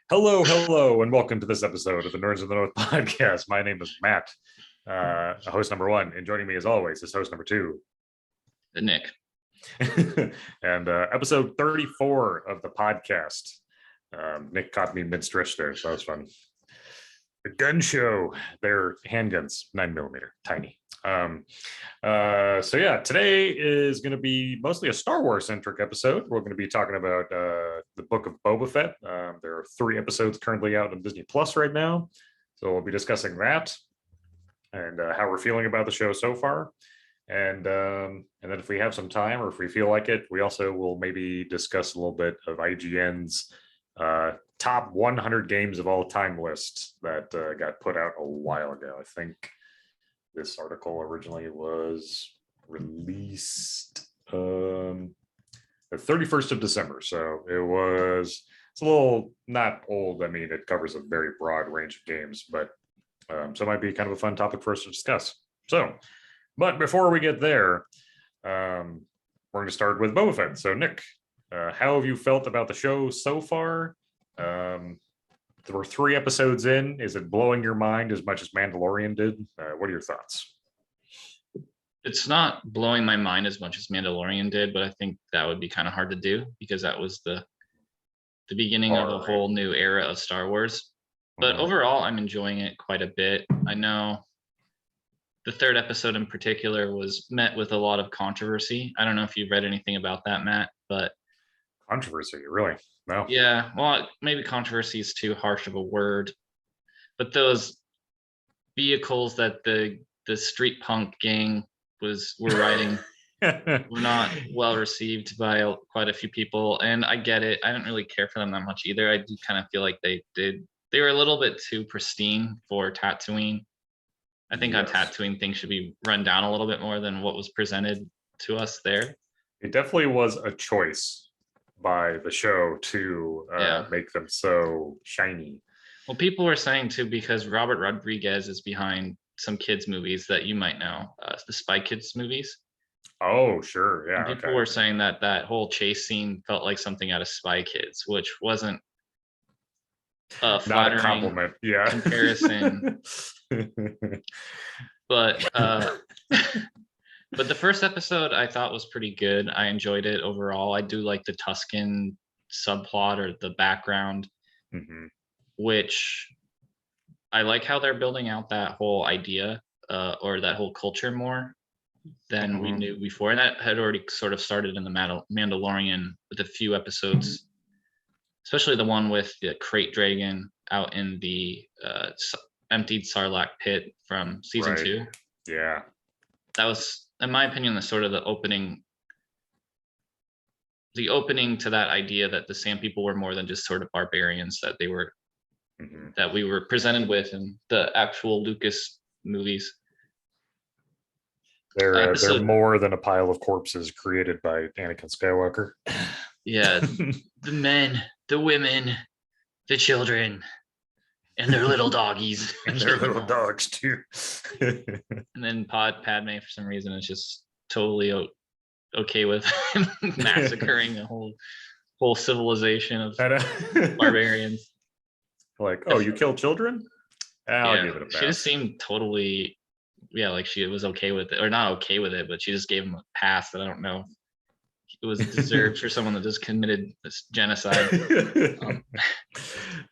Hello, and welcome to this episode of the Nerds of the North podcast. My name is Matt, host number one, and joining me as always is host number two, Nick. and episode 34 of the podcast. Nick caught me mid-stretch there, so that was fun. The gun show, they're handguns, 9mm, tiny. Today is going to be mostly a Star Wars centric episode. We're going to be talking about the Book of Boba Fett. There are 3 episodes currently out on Disney Plus right now, so we'll be discussing that and how we're feeling about the show so far. And then if we have some time, or if we feel like it, we also will maybe discuss a little bit of IGN's top 100 games of all time list that got put out a while ago. I think this article originally was released the 31st of December. So it's a little not old. I mean, it covers a very broad range of games, but so it might be kind of a fun topic for us to discuss. But before we get there, we're going to start with Boba Fett. So Nick, how have you felt about the show so far? There were 3 episodes in. Is it blowing your mind as much as Mandalorian did? What are your thoughts? It's not blowing my mind as much as Mandalorian did, but I think that would be kind of hard to do because that was the beginning of a whole new era of Star Wars. But overall, I'm enjoying it quite a bit. I know the 3rd episode in particular was met with a lot of controversy. I don't know if you've read anything about that, Matt, but controversy, really? No. Yeah, well, maybe controversy is too harsh of a word, but those vehicles that the street punk gang were riding were not well received by quite a few people, and I get it. I didn't really care for them that much either. I do kind of feel like they were a little bit too pristine for Tatooine. I think on Tatooine things should be run down a little bit more than what was presented to us there. It definitely was a choice by the show to make them so shiny. Well, people were saying too, because Robert Rodriguez is behind some kids movies that you might know, the Spy Kids movies. Oh, sure, yeah. And people were saying that whole chase scene felt like something out of Spy Kids, which wasn't a flattering compliment, comparison. But the first episode I thought was pretty good. I enjoyed it overall. I do like the Tuscan subplot or the background, which I like how they're building out that whole idea or that whole culture more than we knew before. And that had already sort of started in the Mandalorian with a few episodes, especially the one with the crate dragon out in the emptied Sarlacc pit from season 2. Yeah. That was, in my opinion, the sort of the opening to that idea that the Sand People were more than just sort of barbarians that they were, that we were presented with in the actual Lucas movies. They're more than a pile of corpses created by Anakin Skywalker. Yeah, the men, the women, the children, and their little doggies. And their little dogs, too. And then Padme, for some reason, is just totally okay with massacring the whole civilization of barbarians. Like, oh, you kill children? I'll give it a pass. She just seemed totally, like she was okay with it. Or not okay with it, but she just gave him a pass that I don't know it was deserved for someone that just committed this genocide.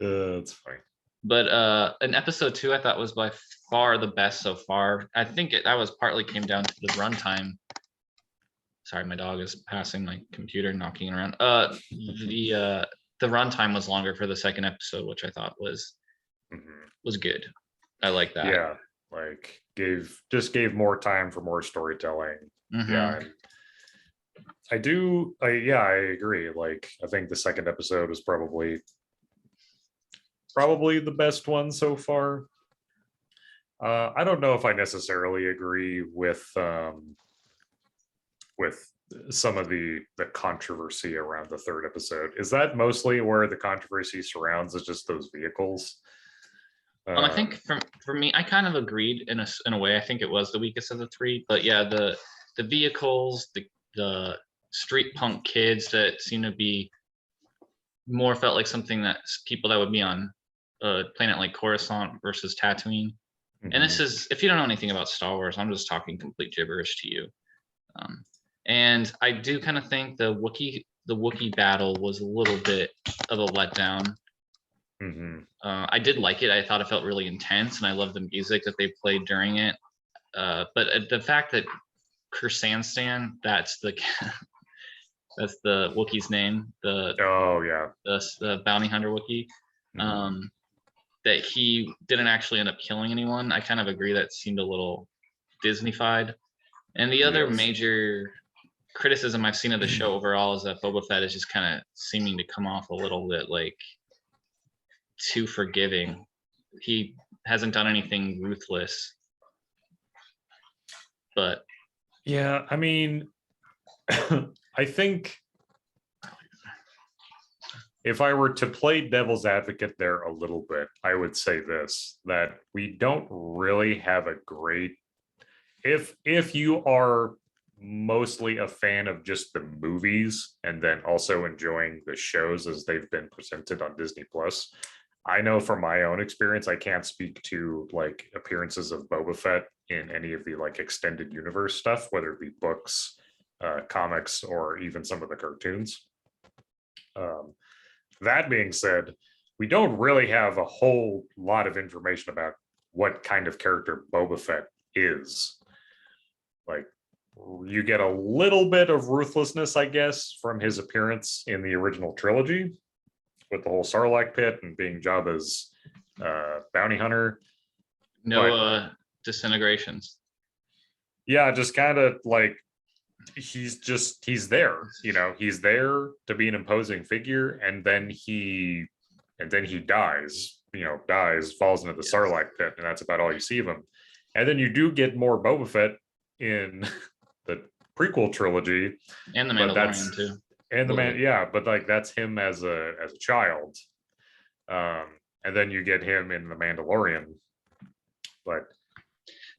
That's funny. But in episode 2, I thought was by far the best so far. I think that was partly came down to the runtime. Sorry, my dog is passing my computer, knocking around. The runtime was longer for the 2nd episode, which I thought was good. I like that. Yeah, like gave more time for more storytelling. Yeah. I agree. Like, I think the 2nd episode was probably the best one so far. I don't know if I necessarily agree with some of the controversy around the 3rd episode. Is that mostly where the controversy surrounds, is just those vehicles? I think for me, I kind of agreed in a way. I think it was the weakest of the 3, but yeah, the vehicles, the street punk kids that seem to be more felt like something that people that would be on a planet like Coruscant versus Tatooine. And this is, if you don't know anything about Star Wars, I'm just talking complete gibberish to you. And I do kind of think the Wookiee battle was a little bit of a letdown. I did like it. I thought it felt really intense, and I loved the music that they played during it. But the fact that Kursanstan, that's the Wookiee's name, the bounty hunter Wookiee, that he didn't actually end up killing anyone. I kind of agree that seemed a little Disney-fied. And the other major criticism I've seen of the show overall is that Boba Fett is just kind of seeming to come off a little bit like too forgiving. He hasn't done anything ruthless. But yeah, I mean, I think if I were to play devil's advocate there a little bit, I would say this, that we don't really have a great, if you are mostly a fan of just the movies and then also enjoying the shows as they've been presented on Disney Plus, I know from my own experience, I can't speak to like appearances of Boba Fett in any of the like extended universe stuff, whether it be books, comics, or even some of the cartoons. That being said, we don't really have a whole lot of information about what kind of character Boba Fett is. Like, you get a little bit of ruthlessness, I guess, from his appearance in the original trilogy with the whole Sarlacc pit and being Jabba's bounty hunter. No disintegrations. Yeah, just kind of like he's there, you know, he's there to be an imposing figure, and then he dies, falls into the Sarlacc pit, and that's about all you see of him. And then you do get more Boba Fett in the prequel trilogy, and the Mandalorian too. And but like that's him as a child. And then you get him in the Mandalorian. But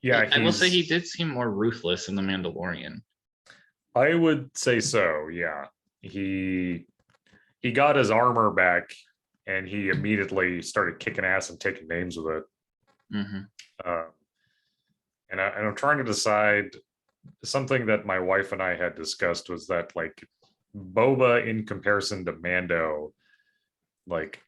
yeah, I will say he did seem more ruthless in the Mandalorian. I would say so, yeah. He got his armor back and he immediately started kicking ass and taking names with it. And I'm trying to decide, something that my wife and I had discussed was that like Boba in comparison to Mando, like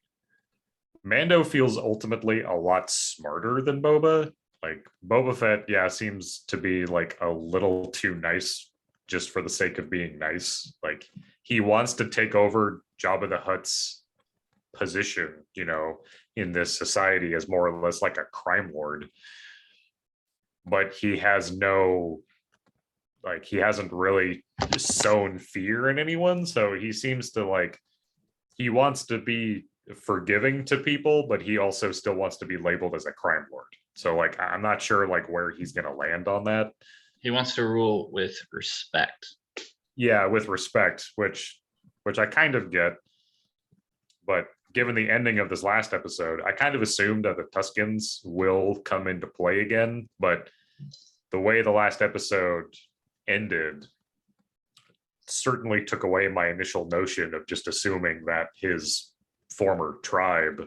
Mando feels ultimately a lot smarter than Boba. Like Boba Fett, seems to be like a little too nice just for the sake of being nice. Like he wants to take over Jabba the Hutt's position, in this society as more or less like a crime lord. But he hasn't really sown fear in anyone. So he seems to like, he wants to be forgiving to people, but he also still wants to be labeled as a crime lord. So like, I'm not sure like where he's going to land on that. He wants to rule with respect. Yeah, with respect, which I kind of get. But given the ending of this last episode, I kind of assumed that the Tuscans will come into play again. But the way the last episode ended certainly took away my initial notion of just assuming that his former tribe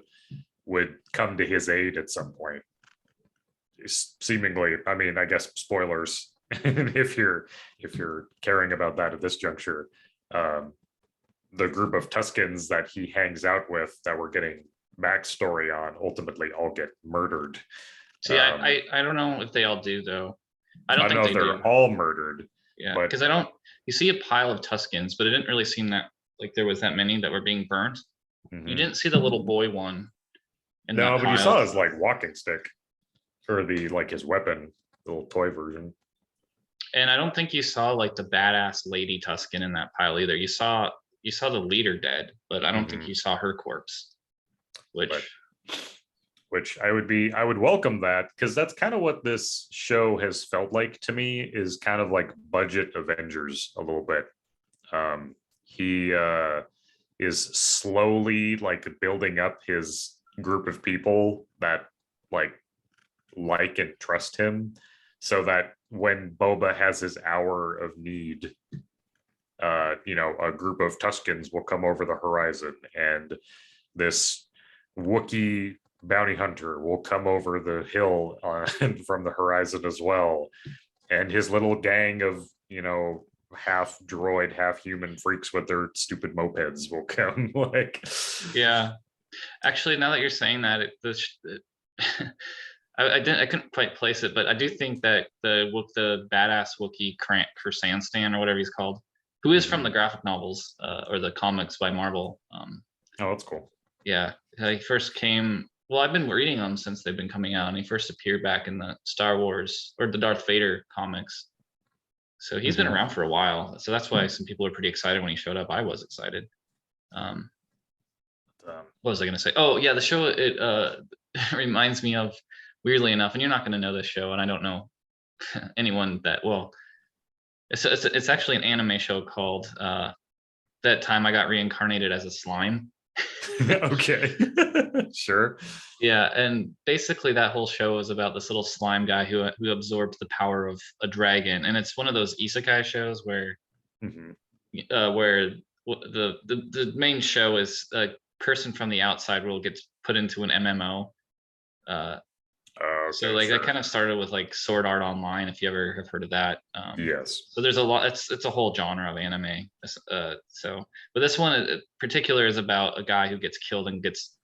would come to his aid at some point. Seemingly, I mean, I guess spoilers if you're caring about that at this juncture. The group of Tuscans that he hangs out with that we're getting backstory on ultimately all get murdered. See, I don't know if they all do though. I don't think know if they're all murdered. Yeah, because you see a pile of Tuscans, but it didn't really seem that like there was that many that were being burnt. You didn't see the little boy one. No, but you saw his like walking stick, or his weapon, the little toy version. And I don't think you saw like the badass lady Tuscan in that pile either. You saw the leader dead, but I don't think you saw her corpse. Which I would welcome that, because that's kind of what this show has felt like to me, is kind of like budget Avengers a little bit. He is slowly like building up his group of people that like and trust him, so that when Boba has his hour of need, a group of Tuscans will come over the horizon, and this Wookiee bounty hunter will come over the hill from the horizon as well, and his little gang of half droid, half human freaks with their stupid mopeds will come. Like, yeah. Actually, now that you're saying that, I couldn't quite place it, but I do think that the badass Wookiee Chrysanthemum or whatever he's called, who is from the graphic novels or the comics by Marvel. Oh, that's cool. Yeah, he first came. Well, I've been reading them since they've been coming out, and he first appeared back in the Star Wars or the Darth Vader comics. So he's been around for a while. So that's why some people are pretty excited when he showed up. I was excited. What was I going to say? Oh, yeah, the show, it reminds me of, weirdly enough, and you're not going to know this show, and I don't know anyone that, well, it's actually an anime show called That Time I Got Reincarnated as a Slime. Okay. Sure. Yeah, and basically that whole show is about this little slime guy who absorbs the power of a dragon, and it's one of those isekai shows where where the main show is a person from the outside world gets put into an MMO. Okay, so like, sure. I kind of started with like Sword Art Online, if you ever have heard of that. Yes. So there's a lot. It's a whole genre of anime. So, but this one in particular is about a guy who gets killed and gets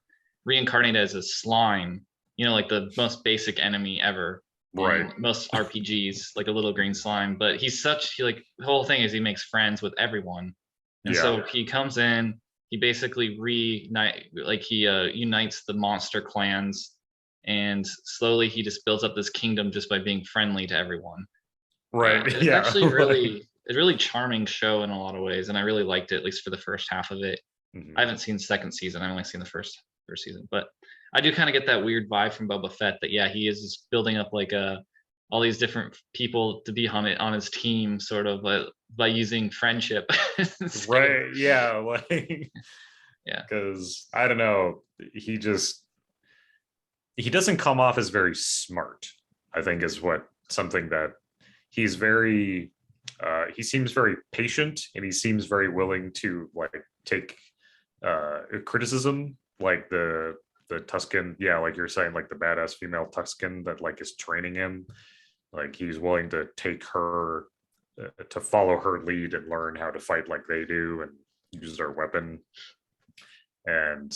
reincarnated as a slime. Like the most basic enemy ever. Right. Most RPGs, like a little green slime. But the whole thing is he makes friends with everyone, and so he comes in. He basically unites the monster clans. And slowly he just builds up this kingdom just by being friendly to everyone. Right. It's actually a really charming show in a lot of ways, and I really liked it, at least for the first half of it. I haven't seen the second season. I've only seen the first season, but I do kind of get that weird vibe from Boba Fett that he is just building up like all these different people to be on his team, sort of by using friendship. Right. Yeah. Like, yeah. Because I don't know, he doesn't come off as very smart, I think, is something that he's very he seems very patient, and he seems very willing to like take criticism, like the Tuscan, like you're saying, like the badass female Tuscan that like is training him. Like he's willing to take her to follow her lead and learn how to fight like they do and use their weapon. And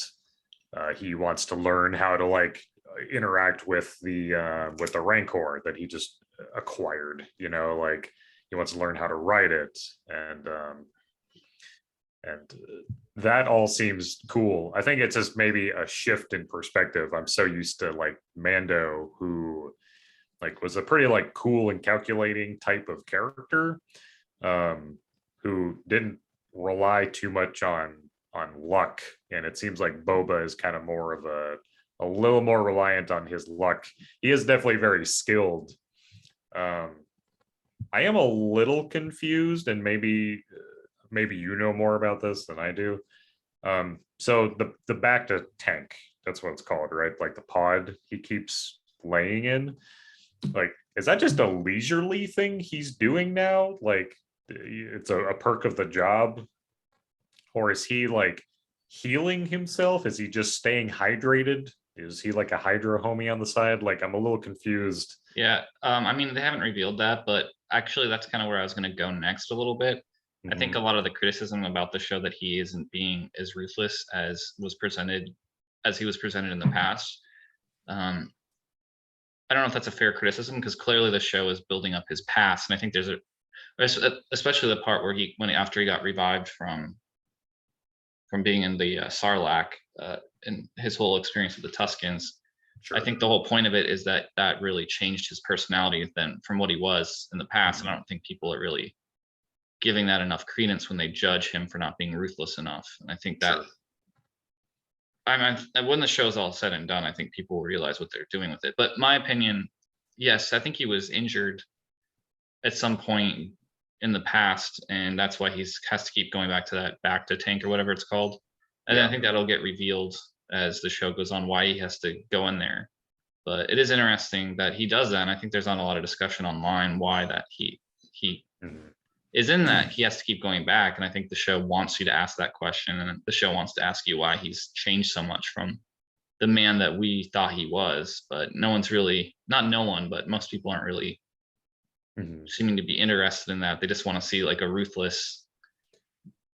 he wants to learn how to like interact with the Rancor that he just acquired. Like he wants to learn how to ride it, and that all seems cool. I think it's just maybe a shift in perspective. I'm so used to like Mando, who like was a pretty like cool and calculating type of character, who didn't rely too much on luck, and it seems like Boba is kind of more of a little more reliant on his luck. He is definitely very skilled. I am a little confused, and maybe you know more about this than I do. So the Bacta tank, that's what it's called, right? Like the pod he keeps laying in. Like, is that just a leisurely thing he's doing now? Like, it's a perk of the job? Or is he like healing himself? Is he just staying hydrated? Is he like a hydro homie on the side? Like, I'm a little confused. Yeah. I mean, they haven't revealed that, but actually that's kind of where I was going to go next a little bit. I think a lot of the criticism about the show that he isn't being as ruthless as he was presented in the past. I don't know if that's a fair criticism, because clearly the show is building up his past, and I think especially the part where after he got revived from being in the Sarlacc, and his whole experience with the Tuscans. Sure. I think the whole point of it is that really changed his personality from what he was in the past, and I don't think people are really giving that enough credence when they judge him for not being ruthless enough. And I think that, sure. When the show's all said and done, I think people will realize what they're doing with it. But my opinion, yes, I think he was injured at some point in the past, and that's why he has to keep going back to that Bacta tank or whatever it's called. And then I think that'll get revealed as the show goes on, why he has to go in there. But it is interesting that he does that, and I think there's not a lot of discussion online why that he is in that he has to keep going back, and I think the show wants you to ask that question, and the show wants to ask you why he's changed so much from the man that we thought he was. But no one's really, not no one, but most people aren't really seeming to be interested in that. They just want to see like a ruthless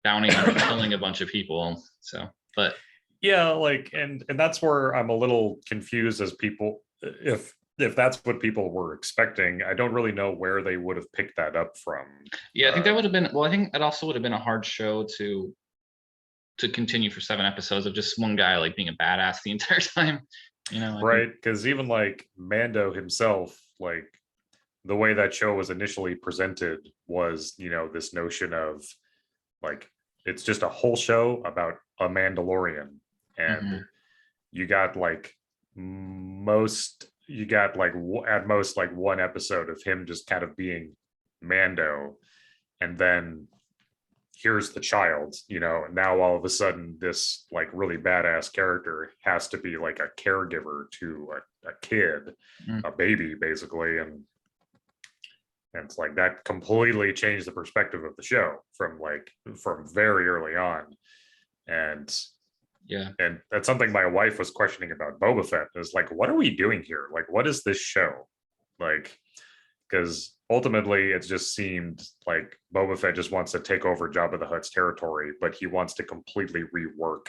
bounty hunter killing a bunch of people. So, but yeah, like, and that's where I'm a little confused as people, if that's what people were expecting. I don't really know where they would have picked that up from. Yeah, I think that would have been, well, I think it also would have been a hard show to continue for 7 episodes of just one guy like being a badass the entire time, you know? Right, because even like Mando himself, like the way that show was initially presented was, you know, this notion of like it's just a whole show about a Mandalorian, and you got like at most like one episode of him just kind of being Mando, and then here's the child, you know, and now all of a sudden this like really badass character has to be like a caregiver to a kid, a baby basically, and it's like that completely changed the perspective of the show from very early on. And yeah, and that's something my wife was questioning about Boba Fett, is like, what are we doing here? Like, what is this show? Like, because ultimately it just seemed like Boba Fett just wants to take over Jabba the Hutt's territory, but he wants to completely rework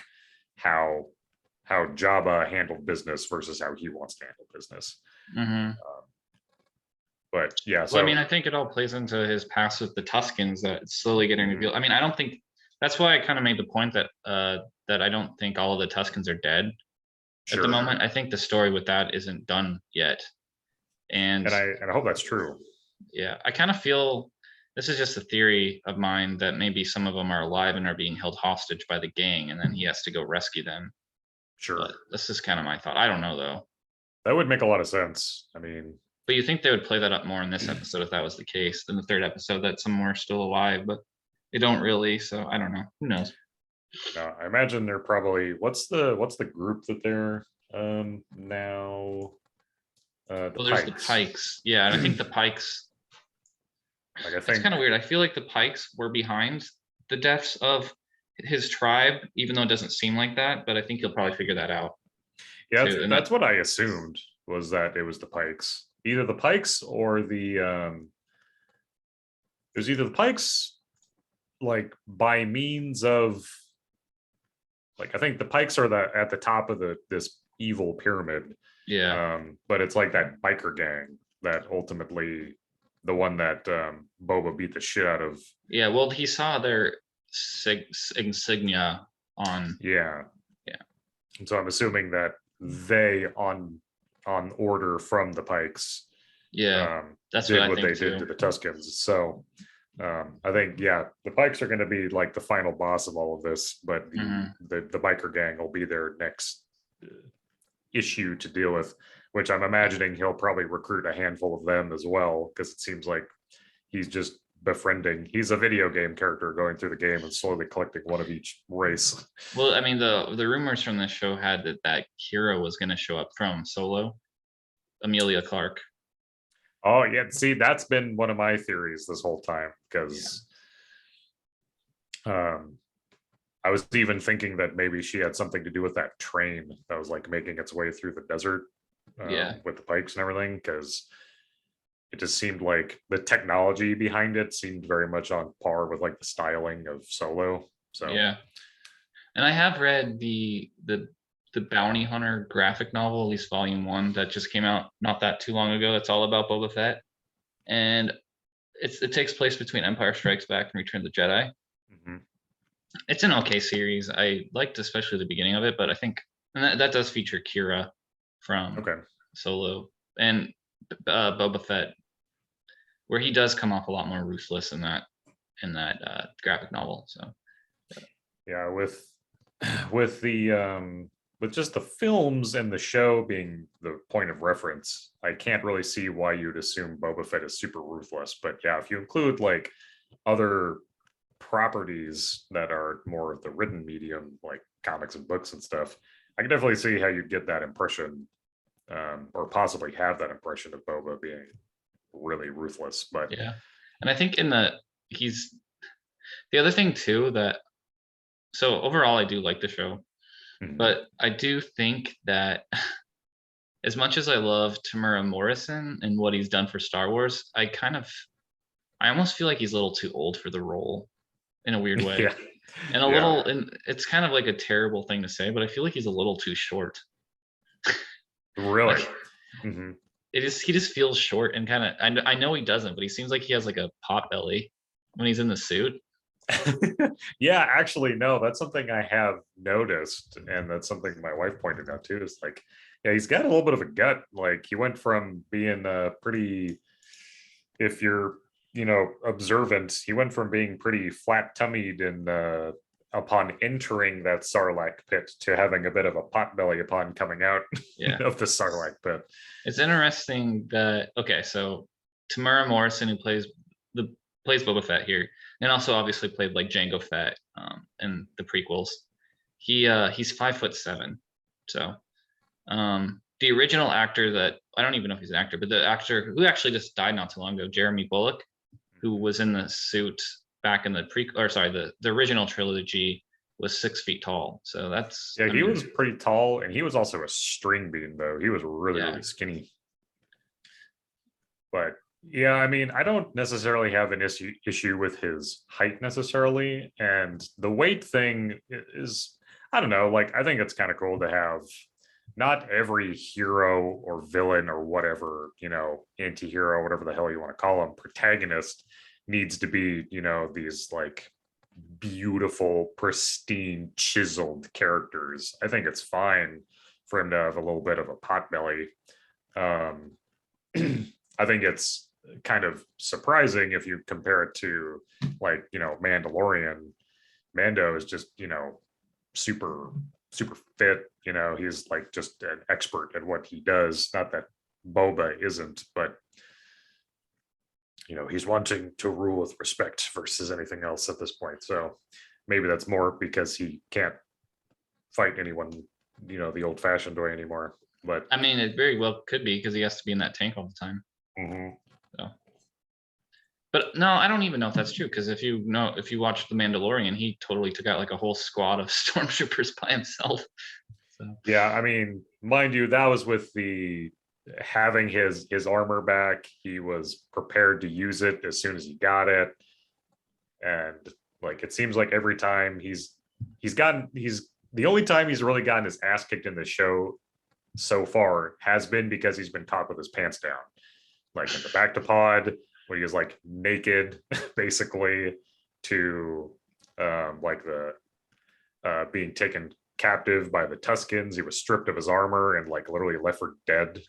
how Jabba handled business versus how he wants to handle business. But yeah, so well, I mean, I think it all plays into his past with the Tuscans that it's slowly getting revealed. I mean, I don't think, that's why I kind of made the point that that I don't think all of the Tuscans are dead at the moment. I think the story with that isn't done yet, and I hope that's true. Yeah, I kind of feel, this is just a theory of mine, that maybe some of them are alive and are being held hostage by the gang, and then he has to go rescue them. Sure, but this is kind of my thought. I don't know though. That would make a lot of sense. I mean, but you think they would play that up more in this episode if that was the case, than the 3rd episode that some were still alive, but they don't really. So I don't know. Who knows? I imagine they're probably, what's the group that they're now? Well, there's the Pikes. Yeah, and I think the Pikes. Like, I think it's kind of weird. I feel like the Pikes were behind the deaths of his tribe, even though it doesn't seem like that. But I think he'll probably figure that out. Yeah, that's what I assumed, was that it was the Pikes. Either the Pikes or the there's either the Pikes, like by means of, like, I think the Pikes are at the top of this evil pyramid. Yeah. But it's like that biker gang that ultimately, the one that Boba beat the shit out of. Yeah, well, he saw their insignia on. Yeah. Yeah. And so I'm assuming that they on order from the Pikes. Yeah, that's did what they did to the Tuscans. So I think, yeah, the Pikes are going to be like the final boss of all of this, but the biker gang will be their next issue to deal with, which I'm imagining he'll probably recruit a handful of them as well, because it seems like he's just befriending. He's a video game character going through the game and slowly collecting one of each race. Well, I mean, the rumors from this show had that Kira was going to show up from Solo, Emilia Clarke. Oh yeah, see, that's been one of my theories this whole time, because I was even thinking that maybe she had something to do with that train that was like making its way through the desert with the Pikes and everything, because it just seemed like the technology behind it seemed very much on par with like the styling of Solo. So yeah, and I have read the Bounty Hunter graphic novel, at least volume 1, that just came out not that too long ago. That's all about Boba Fett, and it takes place between Empire Strikes Back and Return of the Jedi. It's an okay series. I liked especially the beginning of it, but I think, and that does feature Kira from Solo and Boba Fett, where he does come off a lot more ruthless in that graphic novel. So yeah, with just the films and the show being the point of reference, I can't really see why you'd assume Boba Fett is super ruthless. But yeah, if you include like other properties that are more of the written medium, like comics and books and stuff, I can definitely see how you'd get that impression, or possibly have that impression of Boba being really ruthless. But yeah, and I think in the he's the other thing too that so overall I do like the show, but I do think that as much as I love Tamara Morrison and what he's done for Star Wars, I almost feel like he's a little too old for the role in a weird way. Yeah. And and it's kind of like a terrible thing to say, but I feel like he's a little too short. Really? Like, he just feels short and kind of I know he doesn't, but he seems like he has like a pot belly when he's in the suit. Yeah, actually, no, that's something I have noticed, and that's something my wife pointed out too. Is like, yeah, he's got a little bit of a gut. Like he went from being pretty, if you're, observant, he went from being pretty flat-tummied and upon entering that Sarlacc pit to having a bit of a pot belly upon coming out of the Sarlacc pit. It's interesting that so Tamara Morrison, who plays Boba Fett here, and also obviously played like Jango Fett in the prequels. He's 5'7", so the original actor that I don't even know if he's an actor, but the actor who actually just died not too long ago, Jeremy Bullock, who was in the suit back in the the original trilogy, was 6 feet tall. So that's he was pretty tall, and he was also a string bean though. He was really skinny. But yeah, I mean, I don't necessarily have an issue with his height necessarily, and the weight thing is, I don't know, like I think it's kind of cool to have not every hero or villain or whatever, anti-hero, whatever the hell you want to call them, protagonist needs to be, these like beautiful, pristine, chiseled characters. I think it's fine for him to have a little bit of a pot belly. I think it's kind of surprising if you compare it to like, Mandalorian. Mando is just, super fit. He's like just an expert at what he does. Not that Boba isn't, but he's wanting to rule with respect versus anything else at this point. So maybe that's more because he can't fight anyone, the old-fashioned way anymore. But I mean, it very well could be because he has to be in that tank all the time. So, but no, I don't even know if that's true, because if you watch The Mandalorian, he totally took out like a whole squad of stormtroopers by himself. So. Yeah, I mean, mind you, that was with the having his armor back. He was prepared to use it as soon as he got it, and like it seems like every time he's the only time he's really gotten his ass kicked in the show so far has been because he's been caught with his pants down, like in the back to pod when he was like naked basically, to like the being taken captive by the Tuscans. He was stripped of his armor and like literally left for dead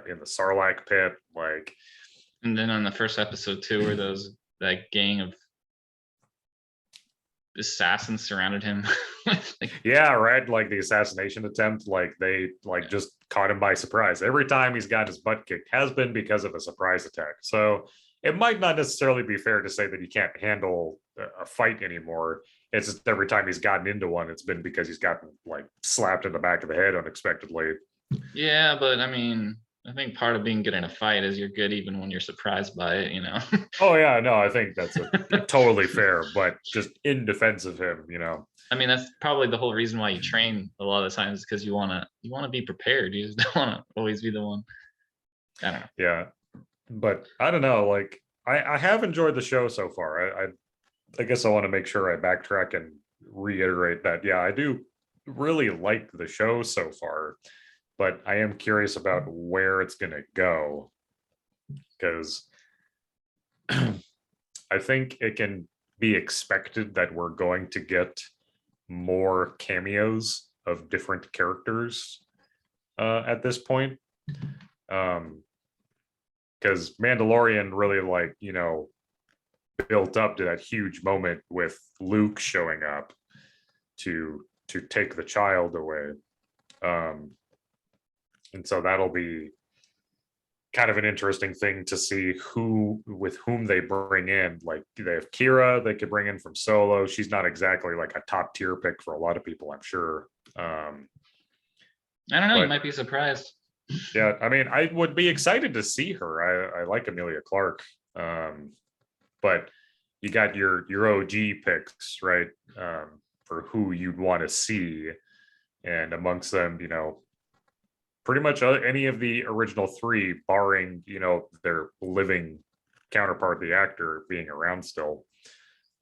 in the Sarlacc pit. Like, and then on the first episode too, where that gang of assassins surrounded him. Yeah, right. Like the assassination attempt, like they just caught him by surprise. Every time he's got his butt kicked has been because of a surprise attack. So it might not necessarily be fair to say that he can't handle a fight anymore. It's just every time he's gotten into one, it's been because he's gotten like slapped in the back of the head unexpectedly. Yeah, but I mean, I think part of being good in a fight is you're good even when you're surprised by it, Oh yeah, no, I think that's totally fair, but just in defense of him, I mean, that's probably the whole reason why you train a lot of the times, because you want to be prepared. You just don't want to always be the one. I don't know. Yeah, but I don't know. Like I have enjoyed the show so far. I guess I want to make sure I backtrack and reiterate that. Yeah, I do really like the show so far, but I am curious about where it's going to go, because I think it can be expected that we're going to get more cameos of different characters at this point. Because Mandalorian really built up to that huge moment with Luke showing up to take the child away. And so that'll be kind of an interesting thing to see with whom they bring in. Like they have Kira they could bring in from Solo. She's not exactly like a top tier pick for a lot of people, I'm sure. I don't know, you might be surprised. Yeah, I mean, I would be excited to see her. I like Emilia Clarke, but you got your OG picks, right? For who you'd want to see, and amongst them, pretty much any of the original three, barring their living counterpart, the actor, being around still.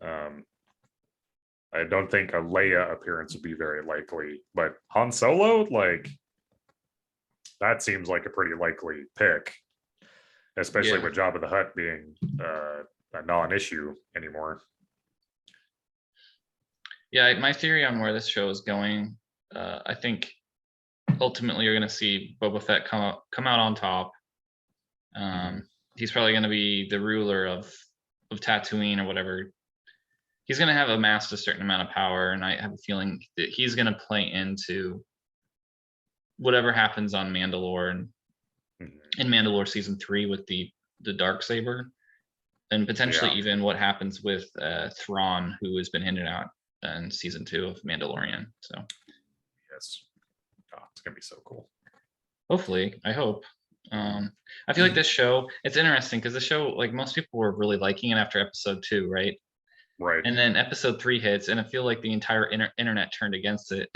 I don't think a Leia appearance would be very likely, but Han Solo, like, that seems like a pretty likely pick, especially with Jabba the Hutt being a non-issue anymore. Yeah, my theory on where this show is going, I think ultimately you're going to see Boba Fett come out on top. He's probably going to be the ruler of Tatooine or whatever. He's going to have amassed a certain amount of power, and I have a feeling that he's going to play into whatever happens on Mandalore and in Mandalore season 3 with the Darksaber, and potentially even what happens with Thrawn, who has been hinted out in season 2 of Mandalorian. So yes, it's gonna be so cool. Hopefully, I hope. I feel like this show, it's interesting because the show, like, most people were really liking it after episode 2, right? Right. And then episode 3 hits, and I feel like the entire internet turned against it.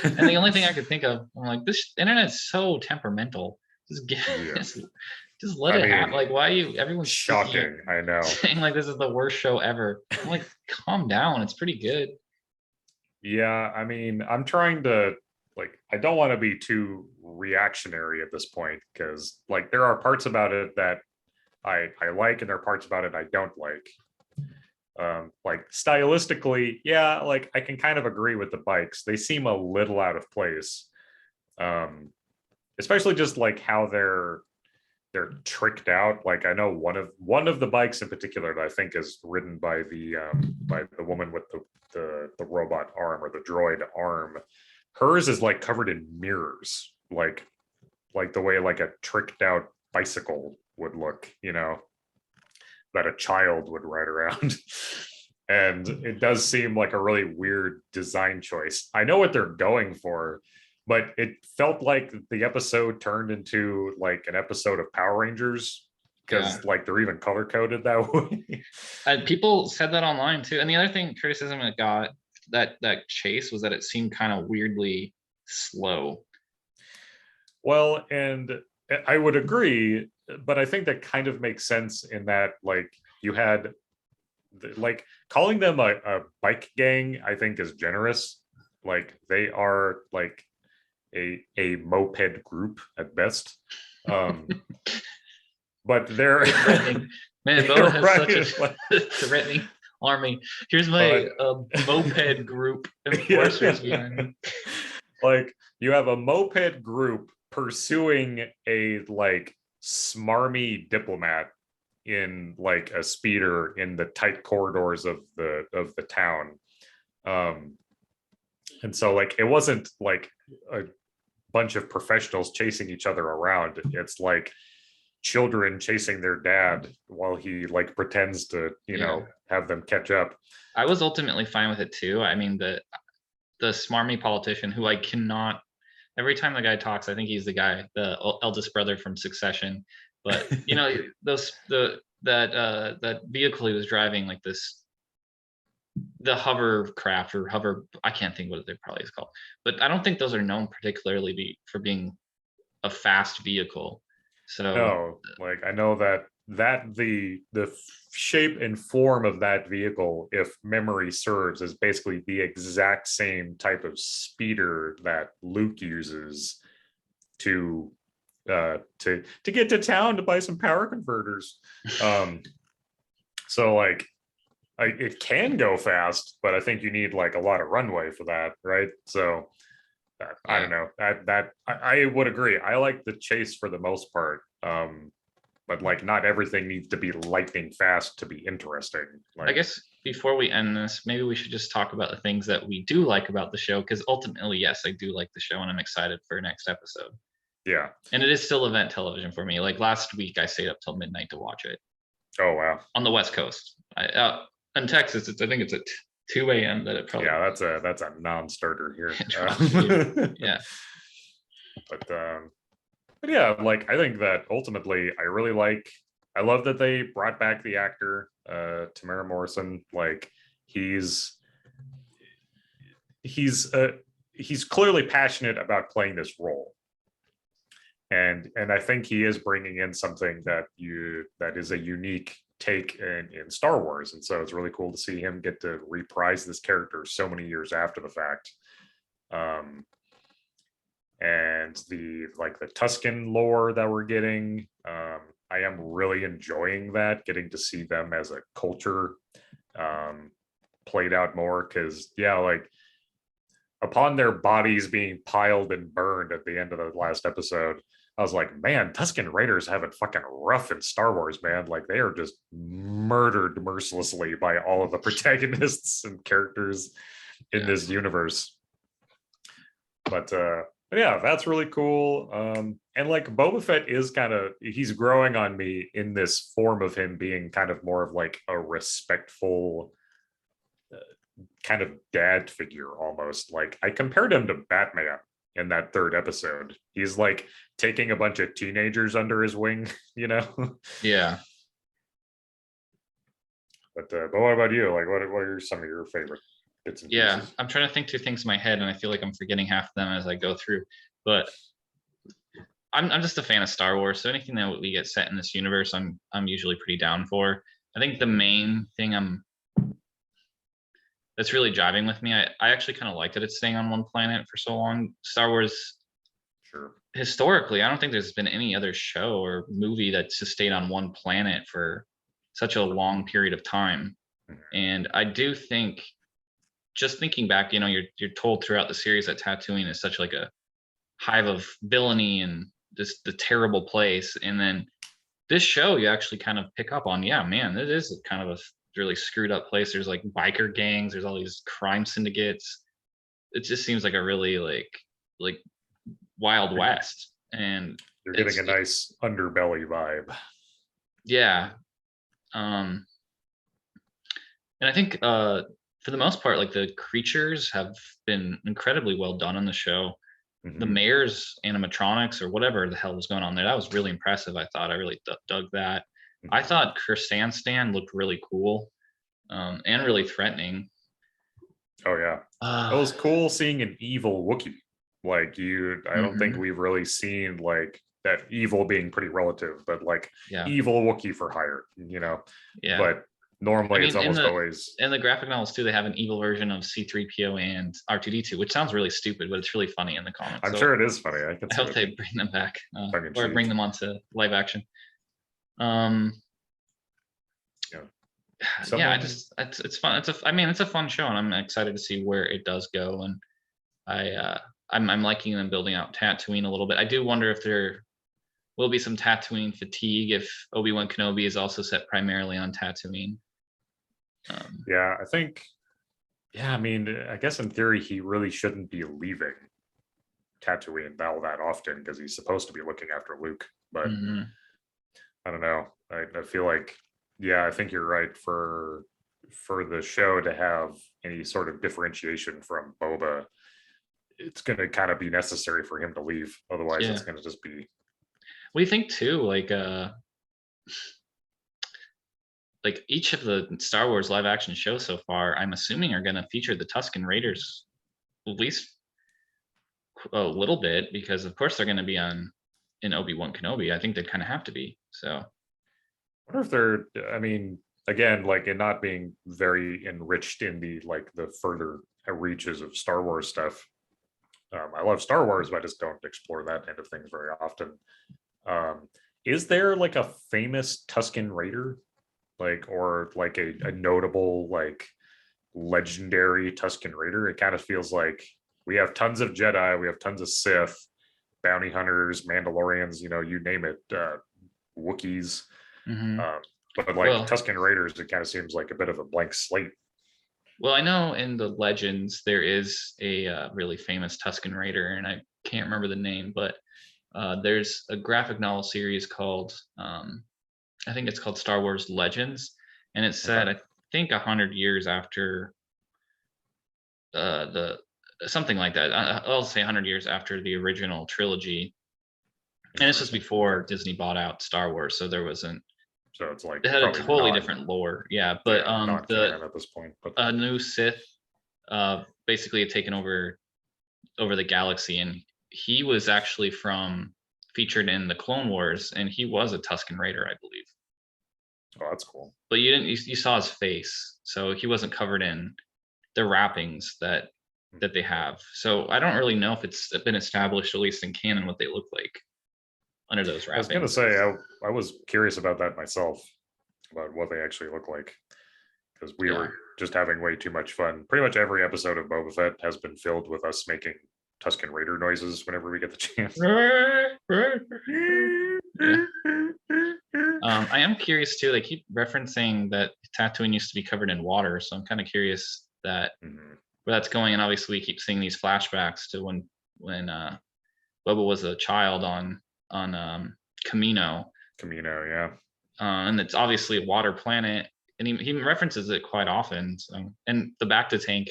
And the only thing I could think of, I'm like, this internet's so temperamental. Just let it happen. Like, why are you? Everyone's shocking. I know. Saying like this is the worst show ever. I'm like, calm down. It's pretty good. Yeah, I mean, I'm trying to, like, I don't want to be too reactionary at this point, because, like, there are parts about it that I like, and there are parts about it I don't like. Like, stylistically, yeah, like, I can kind of agree with the bikes. They seem a little out of place, especially just like how they're tricked out. Like, I know one of the bikes in particular that I think is ridden by the woman with the robot arm, or the droid arm. Hers is like covered in mirrors, like the way like a tricked out bicycle would look, that a child would ride around. And it does seem like a really weird design choice. I know what they're going for, but it felt like the episode turned into like an episode of Power Rangers, because like they're even color coded that way. People said that online too. And the other thing, criticism it got, that chase, was that it seemed kind of weirdly slow. Well, and I would agree, but I think that kind of makes sense in that, like, you had, like, calling them a bike gang, I think, is generous. Like, they are like a moped group at best. But they're man, Bo has such a threatening army. Here's my moped group enforcers behind me. Like, you have a moped group pursuing a like smarmy diplomat in like a speeder in the tight corridors of the town. And so, like, it wasn't like a bunch of professionals chasing each other around. It's like children chasing their dad while he like pretends to have them catch up. I was ultimately fine with it too. I mean, the smarmy politician, who I cannot, every time the guy talks, I think he's the guy, the eldest brother from Succession. But that vehicle he was driving, like the hovercraft or hover, I can't think what it probably is called, but I don't think those are known particularly for being a fast vehicle. So no, like, I know that the shape and form of that vehicle, if memory serves, is basically the exact same type of speeder that Luke uses to get to town to buy some power converters. So like, it can go fast, but I think you need like a lot of runway for that, right? So I don't know, that I would agree. I like the chase for the most part, but like, not everything needs to be lightning fast to be interesting. Like, I guess before we end this, maybe we should just talk about the things that we do like about the show, because ultimately, yes, I do like the show, and I'm excited for next episode. Yeah, and it is still event television for me. Like, last week, I stayed up till midnight to watch it. Oh wow! On the West Coast, in Texas, I think it's at 2 a.m. that it probably. Yeah, that's a non-starter here. Yeah. But yeah, like, I think that ultimately I really like I love that they brought back the actor, Tamara Morrison. Like he's he's uh, he's clearly passionate about playing this role, and I think he is bringing in something that is a unique take in Star Wars, and so it's really cool to see him get to reprise this character so many years after the fact. And the Tuscan lore that we're getting, I am really enjoying that, getting to see them as a culture played out more, because like upon their bodies being piled and burned at the end of the last episode, I was like, man, Tuscan Raiders have it fucking rough in Star Wars, man. Like they are just murdered mercilessly by all of the protagonists and characters in this universe. But yeah, that's really cool. And like Boba Fett is he's growing on me in this form of him being kind of more of like a respectful kind of dad figure almost. Like I compared him to Batman in that third episode. He's like taking a bunch of teenagers under his wing, Yeah. But what about you? Like what are some of your favorite bits and pieces? I'm trying to think through things in my head, and I feel like I'm forgetting half of them as I go through. But I'm just a fan of Star Wars, so anything that we get set in this universe, I'm usually pretty down for. I think the main thing that's really jiving with me, I actually kind of like that it's staying on one planet for so long. Star Wars, sure. Historically, I don't think there's been any other show or movie that's just stayed on one planet for such a long period of time. And I do think, just thinking back, you're told throughout the series that Tatooine is such like a hive of villainy and the terrible place. And then this show, you actually kind of pick up on, man, it is kind of a really screwed up place. There's like biker gangs, there's all these crime syndicates. It just seems like a really like Wild West, and you're getting a nice underbelly vibe. Yeah. And I think for the most part, like the creatures have been incredibly well done on the show. The mayor's animatronics or whatever the hell was going on there, that was really impressive. I thought I really dug that. I thought Chris Stan looked really cool, and really threatening. Oh yeah, it was cool seeing an evil Wookiee. Like I don't think we've really seen like that, evil being pretty relative, but like evil Wookiee for hire, Yeah. But normally it's almost always in the graphic novels too. They have an evil version of C-3PO and R2-D2, which sounds really stupid, but it's really funny in the comics. I'm sure it is funny. I hope they bring them back or bring them onto live action. It's fun. It's a fun show, and I'm excited to see where it does go. And I'm liking them building out Tatooine a little bit. I do wonder if there will be some Tatooine fatigue if Obi-Wan Kenobi is also set primarily on Tatooine. I think. Yeah, I mean, I guess in theory he really shouldn't be leaving Tatooine all that often because he's supposed to be looking after Luke. But I don't know. I feel like, I think you're right. For the show to have any sort of differentiation from Boba, it's going to kind of be necessary for him to leave. Otherwise, it's going to just be. What do you think too? Like each of the Star Wars live action shows so far, I'm assuming are going to feature the Tuscan Raiders at least a little bit, because of course they're going to be in Obi-Wan Kenobi. I think they kind of have to be. So I wonder if they're, I mean, again, like in not being very enriched in the further reaches of Star Wars stuff. I love Star Wars, but I just don't explore that end of things very often. Is there like a famous Tuscan Raider? Or a notable, legendary Tuscan Raider? It kind of feels like we have tons of Jedi, we have tons of Sith, bounty hunters, Mandalorians, you name it, Wookiees. But Tuscan Raiders, it kind of seems like a bit of a blank slate. Well, I know in the Legends there is a really famous Tuscan Raider, and I can't remember the name, but there's a graphic novel series called I think it's called Star Wars Legends, and it's set, I think, 100 years after the something like that. I'll say 100 years after the original trilogy, and this was before Disney bought out Star Wars, so there wasn't So it's like It had a probably totally non, different lore. Yeah, but not the canon at this point. But a new Sith basically had taken over the galaxy, and he was actually featured in the Clone Wars, and he was a Tuscan Raider, I believe. oh, that's cool. But you saw his face, so he wasn't covered in the wrappings that they have. So I don't really know if it's been established, at least in canon, what they look like under those I was gonna wrappings. say I was curious about that myself, about what they actually look like, because we were just having way too much fun. Pretty much every episode of Boba Fett has been filled with us making Tuscan Raider noises whenever we get the chance. I am curious too. They keep referencing that Tatooine used to be covered in water, so I'm kind of curious that where that's going. And obviously, we keep seeing these flashbacks to when Boba was a child on Kamino. Kamino, yeah. And it's obviously a water planet, and he references it quite often. So, and the Bacta tank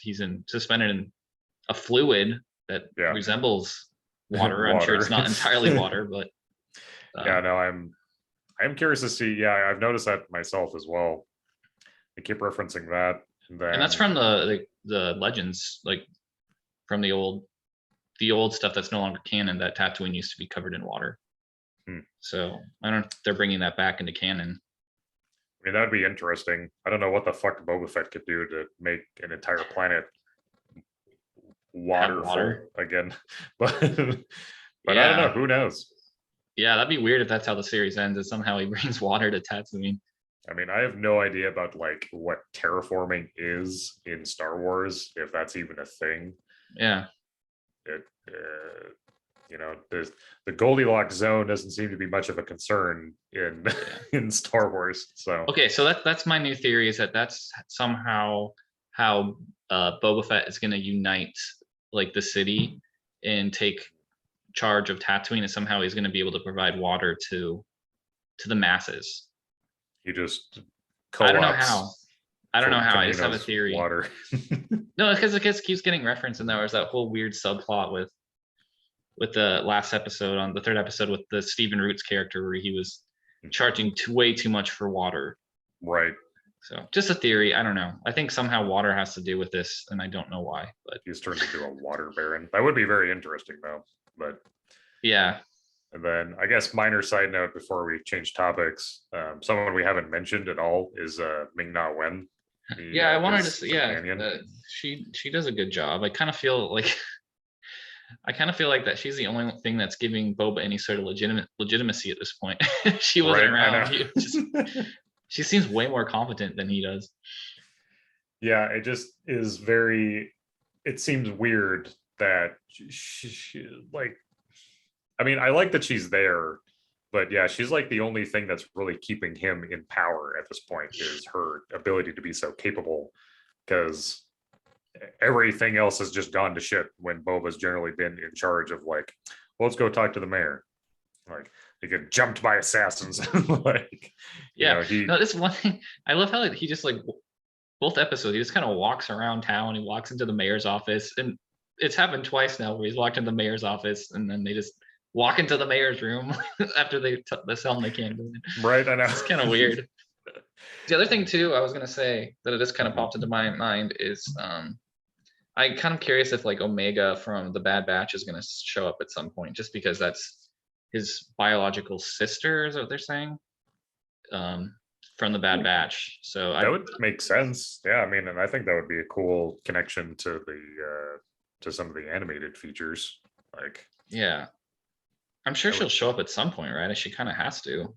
he's suspended in a fluid that resembles water. I'm sure it's not entirely water, but yeah, no, I'm curious to see. Yeah, I've noticed that myself as well. They keep referencing that, and that's from the legends, like from the old stuff that's no longer canon. That Tatooine used to be covered in water. So I don't know if they're bringing that back into canon. I mean, that would be interesting. I don't know what the fuck Boba Fett could do to make an entire planet water again, but I don't know. Who knows? Yeah, that'd be weird if that's how the series ends, and somehow he brings water to Tatooine. I mean, I have no idea about like what terraforming is in Star Wars, if that's even a thing. Yeah. It, you know, the Goldilocks zone doesn't seem to be much of a concern in Star Wars. So okay, so that's my new theory, is that's somehow how Boba Fett is going to unite like the city and take charge of Tatooine, and somehow he's going to be able to provide water to the masses. He just I don't know how. I just have a theory. Water. No, because it keeps getting referenced, and there was that whole weird subplot with the last episode, on the third episode, with the Stephen Roots character, where he was charging way too much for water. Right. So just a theory. I don't know. I think somehow water has to do with this, and I don't know why. But he's turned into a water baron. That would be very interesting, though. But yeah. And then I guess minor side note before we change topics, someone we haven't mentioned at all is Ming Na Wen. I wanted to say, she does a good job. I kind of feel like that she's the only thing that's giving Boba any sort of legitimacy at this point. She wasn't around. She seems way more competent than he does. Yeah, it just is very. It seems weird that she like. I mean, I like that she's there, but yeah, she's like the only thing that's really keeping him in power at this point, is her ability to be so capable, because everything else has just gone to shit when Boba's generally been in charge of, like, well, let's go talk to the mayor. Like, they get jumped by assassins. Like, this one thing. I love how he just, like, both episodes, he just kind of walks around town. He walks into the mayor's office, and it's happened twice now where he's walked into the mayor's office, and then they just walk into the mayor's room after they tell them they can't go in. Right, I know. It's kind of weird. The other thing too, I was gonna say that it just kind of popped into my mind is I'm kind of curious if, like, Omega from the Bad Batch is gonna show up at some point, just because that's his biological sister, is what they're saying, from the Bad Batch. So that would make sense. Yeah, I mean, and I think that would be a cool connection to the to some of the animated features. Like, yeah. I'm sure she'll show up at some point, right? She kind of has to,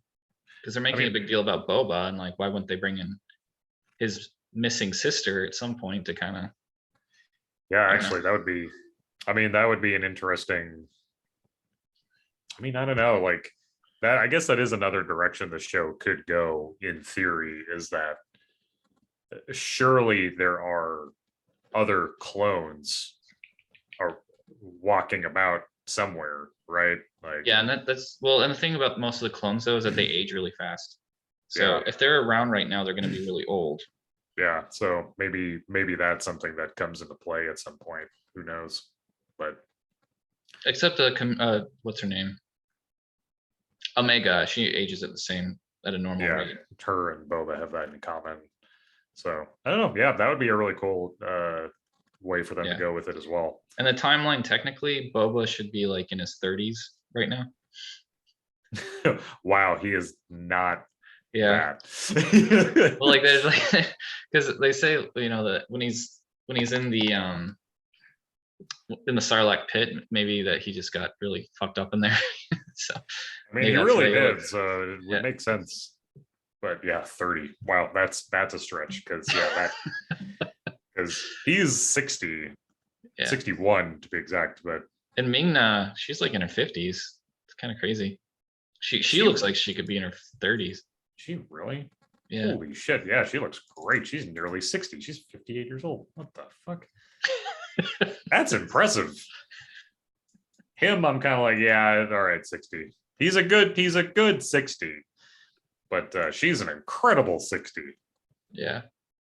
because they're making a big deal about Boba, and, like, why wouldn't they bring in his missing sister at some point to kind of? Yeah, actually, that would be. I mean, that would be an interesting. I mean, I don't know, like that. I guess that is another direction the show could go. In theory, is that surely there are other clones are walking about somewhere, right? Like, yeah, and that's well, and the thing about most of the clones, though, is that they age really fast. So if they're around right now, they're going to be really old. Yeah, so maybe that's something that comes into play at some point. Who knows? But except what's her name? Omega, she ages at the same at a normal Yeah, rate. her and Boba have that in common. So I don't know. Yeah, that would be a really cool way for them to go with it as well. And the timeline, technically, Boba should be like in his 30s right now. Wow, he is not Yeah. that. Well, like there's like because they say that when he's in the Sarlacc pit, maybe that he just got really fucked up in there. So I mean, he really did. So it would make sense. But yeah, 30. Wow, that's a stretch because because he's 60, 61 to be exact. But and Ming Na, she's like in her 50s. It's kind of crazy. She looks like she could be in her 30s. She really? Yeah. Holy shit! Yeah, she looks great. She's nearly 60. She's 58 years old. What the fuck? That's impressive. Him, I'm kind of like, yeah, all right, 60. He's a good 60. But she's an incredible 60. Yeah.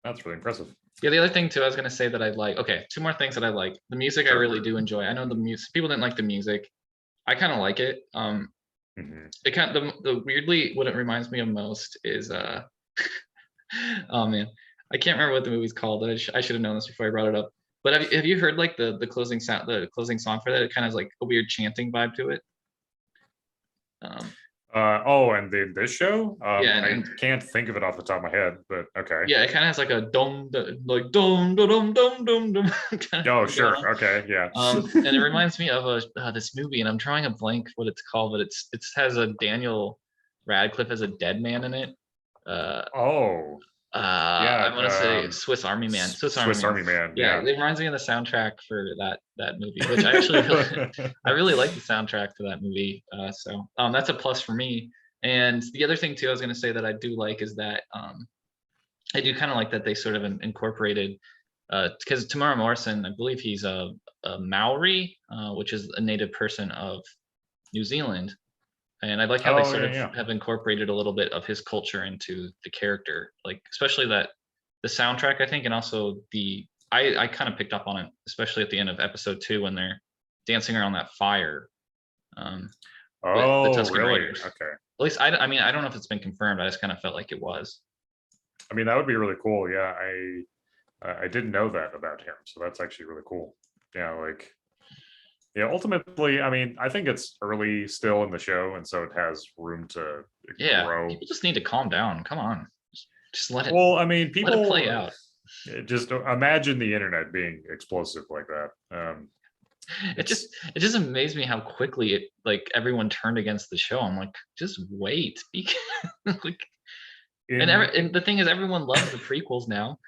That's really impressive. Yeah, the other thing too, I was gonna say that I like. Okay, two more things that I like. The music, sure. I really do enjoy. I know the music. People didn't like the music. I kind of like it. It kind of the weirdly what it reminds me of most is oh man, I can't remember what the movie's called. I should have known this before I brought it up. But have you heard like the closing sound, the closing song for that? It kind of has like a weird chanting vibe to it. And this show, yeah, I can't think of it off the top of my head, but okay. Yeah, it kind of has like a dum, like dum dum dum dum dum. Oh, sure, okay, yeah. And it reminds me of this movie, and I'm drawing a blank what it's called, but it has a Daniel Radcliffe as a dead man in it. Yeah, I want to say Swiss Army Man. Swiss Army Man. Yeah, it reminds me of the soundtrack for that movie, which I actually I really like the soundtrack to that movie. So that's a plus for me. And the other thing too, I was going to say that I do like is that I do kind of like that they sort of incorporated because Tamara Morrison, I believe he's a Maori, which is a native person of New Zealand. And I like how they sort of have incorporated a little bit of his culture into the character, like especially that the soundtrack, I think, and also I kind of picked up on it, especially at the end of episode 2 when they're dancing around that fire. With the Tuscan Raiders. Okay. At least I mean, I don't know if it's been confirmed. I just kind of felt like it was. I mean, that would be really cool. Yeah, I didn't know that about him, so that's actually really cool. Yeah, like. Yeah, ultimately, I mean, I think it's early still in the show, and so it has room to grow. People just need to calm down. Come on, just let it. Well, I mean, people let it play out. Just imagine the internet being explosive like that. It just amazed me how quickly everyone turned against the show. I'm like, just wait. Like, and the thing is, everyone loves the prequels now.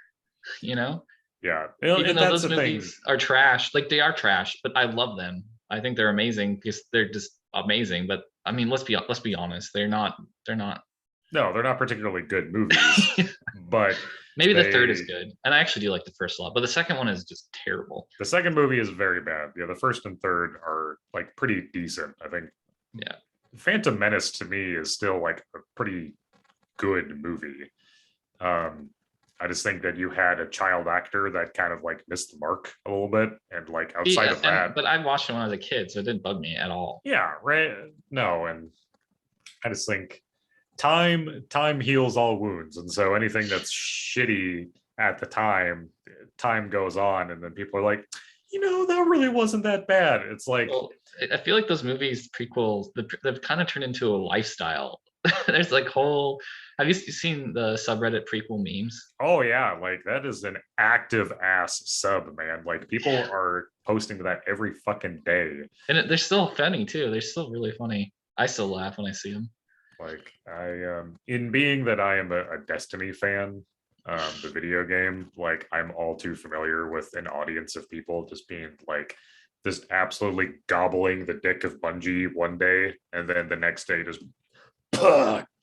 Yeah, even though those movies are trash, like they are trash, but I love them. I think they're amazing because they're just amazing. But I mean, let's be honest, they're not. No, they're not particularly good movies. But maybe the third is good, and I actually do like the first a lot, but the second one is just terrible. The second movie is very bad. Yeah, the first and third are like pretty decent, I think. Yeah, Phantom Menace to me is still like a pretty good movie. I just think that you had a child actor that kind of like missed the mark a little bit, and like outside of that. But I watched it when I was a kid, so it didn't bug me at all. Yeah, right. No, and I just think time heals all wounds, and so anything that's shitty at the time goes on, and then people are like, that really wasn't that bad. It's like, I feel like those movies prequels they've kind of turned into a lifestyle. There's like whole. Have you seen the subreddit prequel memes? Oh yeah, like that is an active ass sub, man. Like people are posting that every fucking day, and they're still funny too. They're still really funny. I still laugh when I see them. Like in being that I am a Destiny fan, the video game, like I'm all too familiar with an audience of people just being like, just absolutely gobbling the dick of Bungie one day, and then the next day just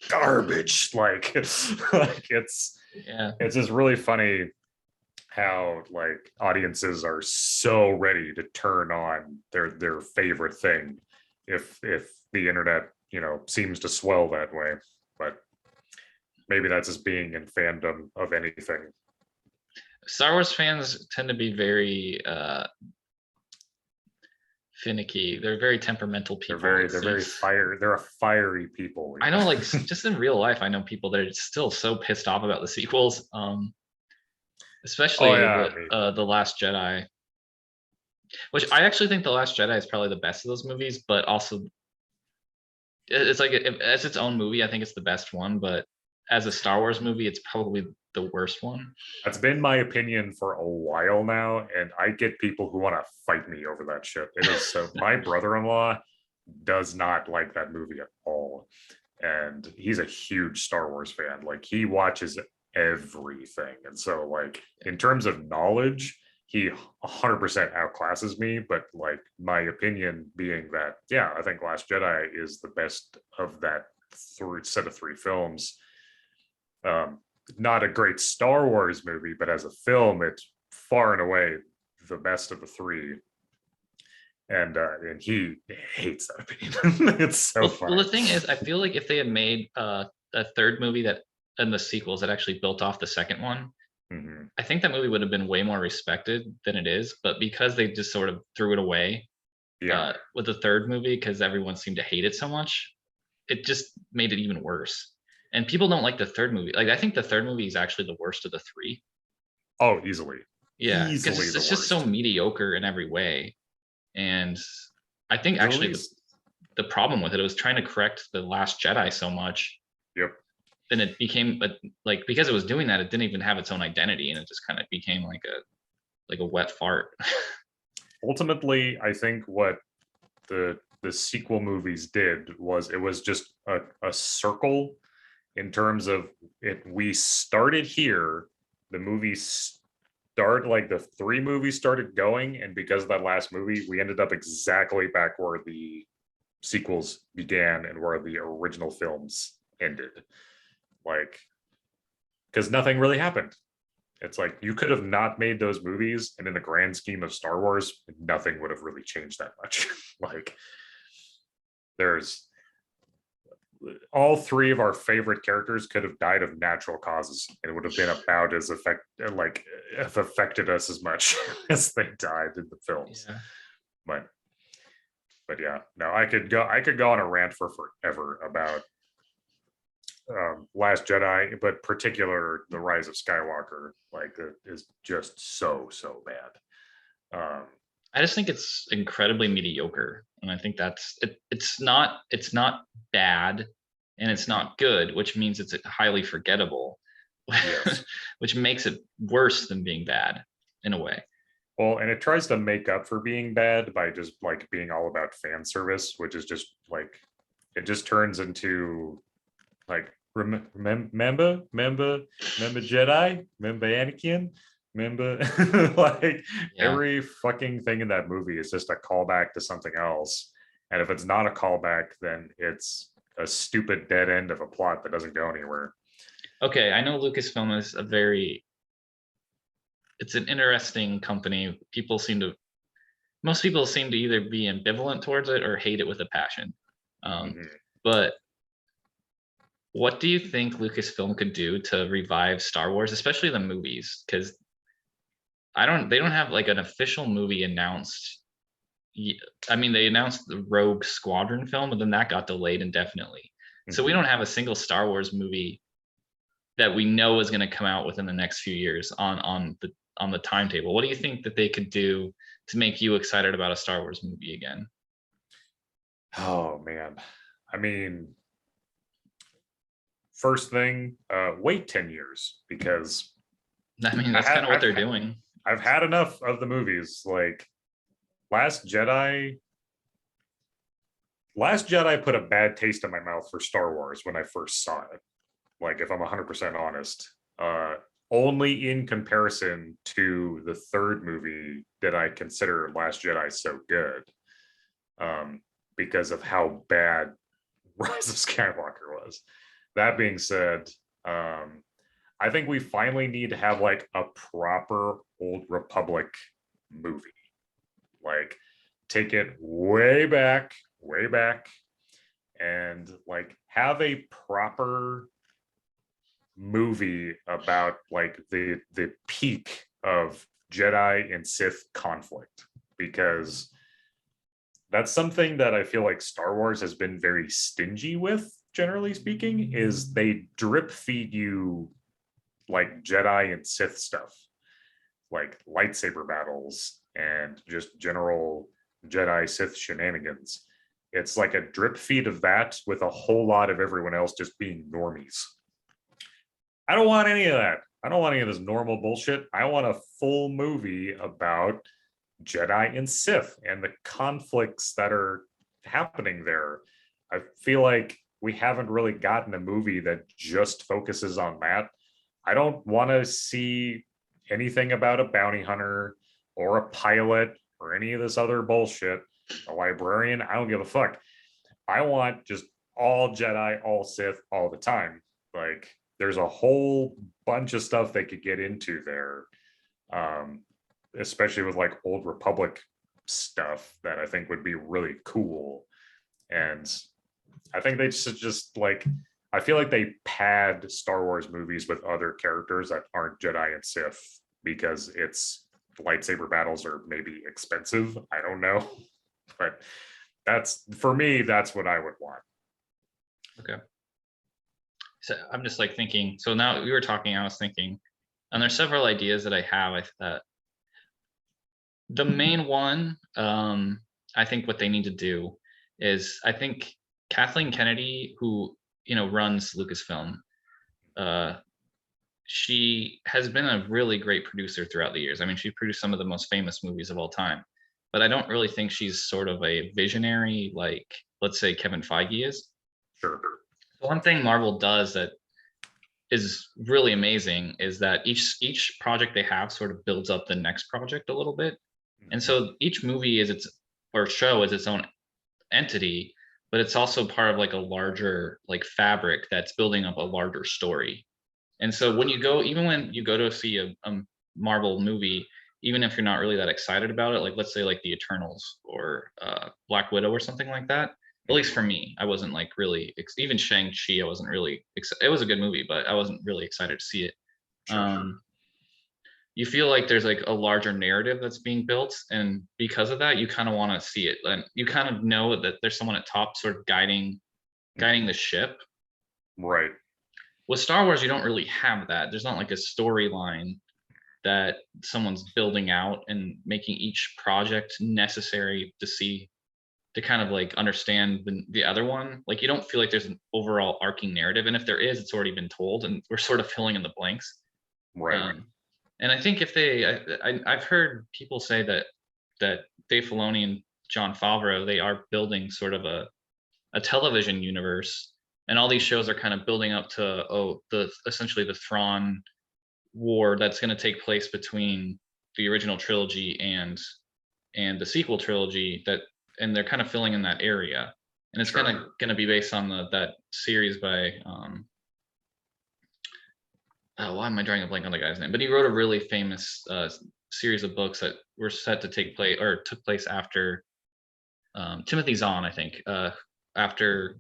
garbage. Like it's just really funny how like audiences are so ready to turn on their favorite thing if the internet seems to swell that way. But maybe that's just being in fandom of anything. Star Wars fans tend to be very finicky. They're very temperamental people. They're a fiery people. I know, like just in real life, I know people that are still so pissed off about the sequels. Especially the Last Jedi, which I actually think the Last Jedi is probably the best of those movies, but also it's like as its own movie, I think it's the best one, but as a Star Wars movie, it's probably the worst one. That's been my opinion for a while now, and I get people who want to fight me over that shit. It is so. My brother-in-law does not like that movie at all, and he's a huge Star Wars fan. Like he watches everything, and so like in terms of knowledge, he 100% outclasses me. But like my opinion being that, yeah, I think Last Jedi is the best of that set of three films. Not a great Star Wars movie, but as a film, it's far and away the best of the three. And he hates that opinion. It's so funny. Well, the thing is, I feel like if they had made a third movie that and the sequels that actually built off the second one, I think that movie would have been way more respected than it is. But because they just sort of threw it away with the third movie, because everyone seemed to hate it so much, it just made it even worse. And people don't like the third movie. Like I think the third movie is actually the worst of the three. Oh, easily. Yeah, because it's just so mediocre in every way. And I think actually the problem with it was trying to correct the Last Jedi so much. Yep. Then it became like because it was doing that, it didn't even have its own identity, and it just kind of became like a wet fart. Ultimately, I think what the sequel movies did was it was just a circle in terms of it. We started here, the movies start like the three movies started going, and because of that last movie, we ended up exactly back where the sequels began and where the original films ended. Like, because nothing really happened. It's like you could have not made those movies, and in the grand scheme of Star Wars, nothing would have really changed that much. Like, there's all three of our favorite characters could have died of natural causes, and it would have been about as affected us as much as they died in the films. Yeah. But yeah, no, I could go on a rant for forever about Last Jedi, but particular the Rise of Skywalker. Like it is just so bad. I just think it's incredibly mediocre, and I think that's it. It's not bad, and it's not good, which means it's highly forgettable, yes. Which makes it worse than being bad in a way. Well, and it tries to make up for being bad by just like being all about fan service, which is just like it just turns into like remember Jedi, remember Anakin, remember like every fucking thing in that movie is just a callback to something else, and if it's not a callback, then it's a stupid dead end of a plot that doesn't go anywhere. Okay, I know Lucasfilm is it's an interesting company. Most people seem to either be ambivalent towards it or hate it with a passion. But what do you think Lucasfilm could do to revive Star Wars, especially the movies? Because they don't have like an official movie announced. I mean, they announced the Rogue Squadron film, but then that got delayed indefinitely. So we don't have a single Star Wars movie that we know is going to come out within the next few years on the timetable. What do you think that they could do to make you excited about a Star Wars movie again? Oh man, I mean, first thing, wait 10 years, because I mean that's kind of what they're doing. I've had enough of the movies. Like Last Jedi put a bad taste in my mouth for Star Wars when I first saw it. Like, if I'm 100% honest, only in comparison to the third movie did I consider Last Jedi so good, because of how bad Rise of Skywalker was. That being said, I think we finally need to have like a proper Old Republic movie. Like, take it way back, and like have a proper movie about like the peak of Jedi and Sith conflict, because That's something that I feel like Star Wars has been very stingy with, generally speaking, is they drip feed you like Jedi and Sith stuff, like lightsaber battles and just general Jedi Sith shenanigans. It's like a drip feed of that with a whole lot of everyone else just being normies. I don't want any of that. I don't want any of this normal bullshit. I want a full movie about Jedi and Sith and the conflicts that are happening there. I feel like we haven't really gotten a movie that just focuses on that. I don't want to see anything about a bounty hunter or a pilot or any of this other bullshit. A librarian, I don't give a fuck. I want just all Jedi, all Sith, all the time. Like, there's a whole bunch of stuff they could get into there, especially with like old Republic stuff that I think would be really cool. And I think they should just like, I feel like they pad Star Wars movies with other characters that aren't Jedi and Sith because it's lightsaber battles are maybe expensive. I don't know. But that's, for me, that's what I would want. Okay. So I'm just like thinking, so now we were talking, I was thinking, and there's several ideas that I have. The main one, I think what they need to do is, I think Kathleen Kennedy, who, runs Lucasfilm, she has been a really great producer throughout the years. I mean, she produced some of the most famous movies of all time, but I don't really think she's sort of a visionary, like, let's say Kevin Feige is. Sure. One thing Marvel does that is really amazing is that each project they have sort of builds up the next project a little bit. And so each movie is or show is its own entity, but it's also part of like a larger like fabric that's building up a larger story. And so when you go to see a Marvel movie, even if you're not really that excited about it, like let's say like the Eternals or Black Widow or something like that, at least for me, I wasn't like really, even Shang-Chi, I wasn't really, it was a good movie, but I wasn't really excited to see it. Sure. You feel like there's like a larger narrative that's being built, and because of that, you kind of want to see it. And you kind of know that there's someone at top sort of guiding the ship. Right. With Star Wars, you don't really have that. There's not like a storyline that someone's building out and making each project necessary to kind of like understand the other one. Like, you don't feel like there's an overall arcing narrative, and if there is, it's already been told, and we're sort of filling in the blanks. Right. And I think if I've heard people say that Dave Filoni and Jon Favreau, they are building sort of a television universe, and all these shows are kind of building up to essentially the Thrawn war that's going to take place between the original trilogy and the sequel trilogy, and they're kind of filling in that area, and it's kind of going to be based on that series by why am I drawing a blank on the guy's name? But he wrote a really famous series of books that were set to take place or took place after Timothy Zahn, I think, after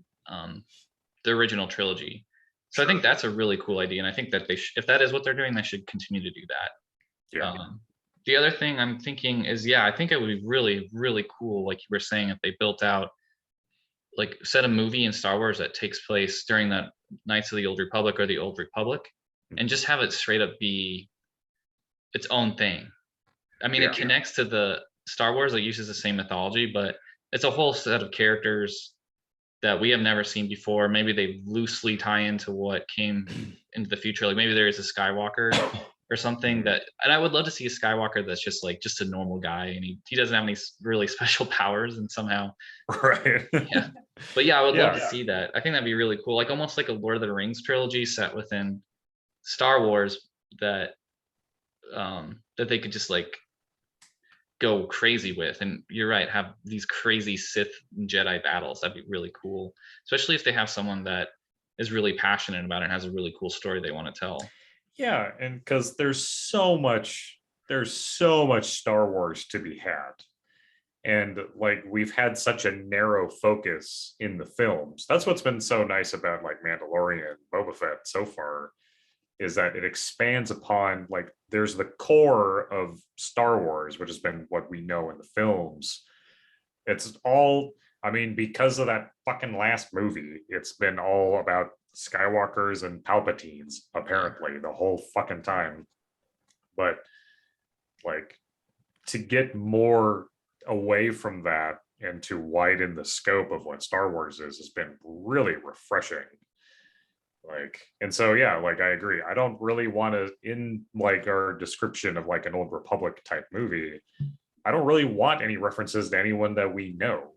the original trilogy. So I think that's a really cool idea, and I think that if that is what they're doing, they should continue to do that. Yeah. The other thing I'm thinking is, I think it would be really, really cool, like you were saying, if they built out, like, set a movie in Star Wars that takes place during the Knights of the Old Republic or the Old Republic, and just have it straight up be its own thing. I mean, it connects to the Star Wars, it uses the same mythology, but it's a whole set of characters that we have never seen before. Maybe they loosely tie into what came into the future. Like maybe there is a Skywalker or something and I would love to see a Skywalker that's just a normal guy, and he doesn't have any really special powers, and somehow. Right. Yeah. But I would love to see that. I think that'd be really cool. Like almost like a Lord of the Rings trilogy set within Star Wars that they could just like go crazy with. And you're right, have these crazy Sith and Jedi battles. That'd be really cool, especially if they have someone that is really passionate about it and has a really cool story they want to tell. Yeah, and because there's so much Star Wars to be had, and like we've had such a narrow focus in the films. That's what's been so nice about like Mandalorian, Boba Fett so far, is that it expands upon, like, there's the core of Star Wars, which has been what we know in the films, It's all, I mean, because of that fucking last movie, it's been all about Skywalkers and Palpatines, apparently, the whole fucking time. But like, to get more away from that and to widen the scope of what Star Wars is has been really refreshing. Like, and so yeah, like I agree. I don't really want to, in like our description of like an old Republic type movie, I don't really want any references to anyone that we know.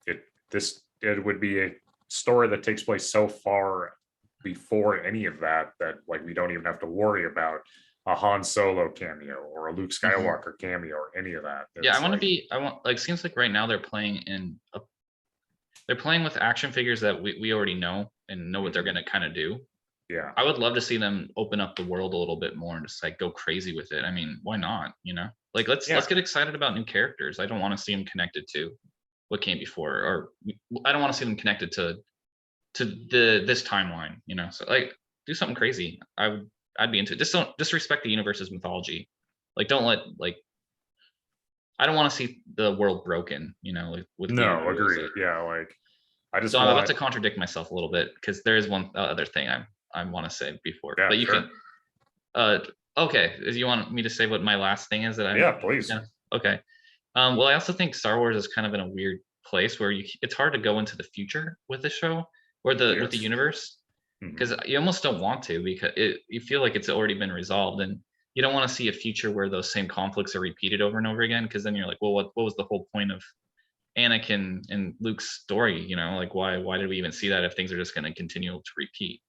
It would be a story that takes place so far before any of that that like we don't even have to worry about a Han Solo cameo or a Luke Skywalker cameo or any of that. Yeah, I want like seems like right now they're playing they're playing with action figures that we already know and know what they're gonna kind of do. Yeah. I would love to see them open up the world a little bit more and just like go crazy with it. I mean, why not? You know, like let's get excited about new characters. I don't want to see them connected to what came before, or I don't want to see them connected to this timeline. You know, so like do something crazy. I'd be into it. Just don't disrespect the universe's mythology. Like don't let like I don't want to see the world broken. You know, like with no, agree. Yeah, like I just so I'm about to contradict myself a little bit because there is one other thing I want to say before, but you can. Okay, do you want me to say what my last thing is that I? Yeah, please. Yeah. Okay. Well, I also think Star Wars is kind of in a weird place where it's hard to go into the future with the show or with the universe because you almost don't want to because you feel like it's already been resolved and you don't want to see a future where those same conflicts are repeated over and over again because then you're like, well, what was the whole point of Anakin and Luke's story? You know, like why did we even see that if things are just going to continue to repeat?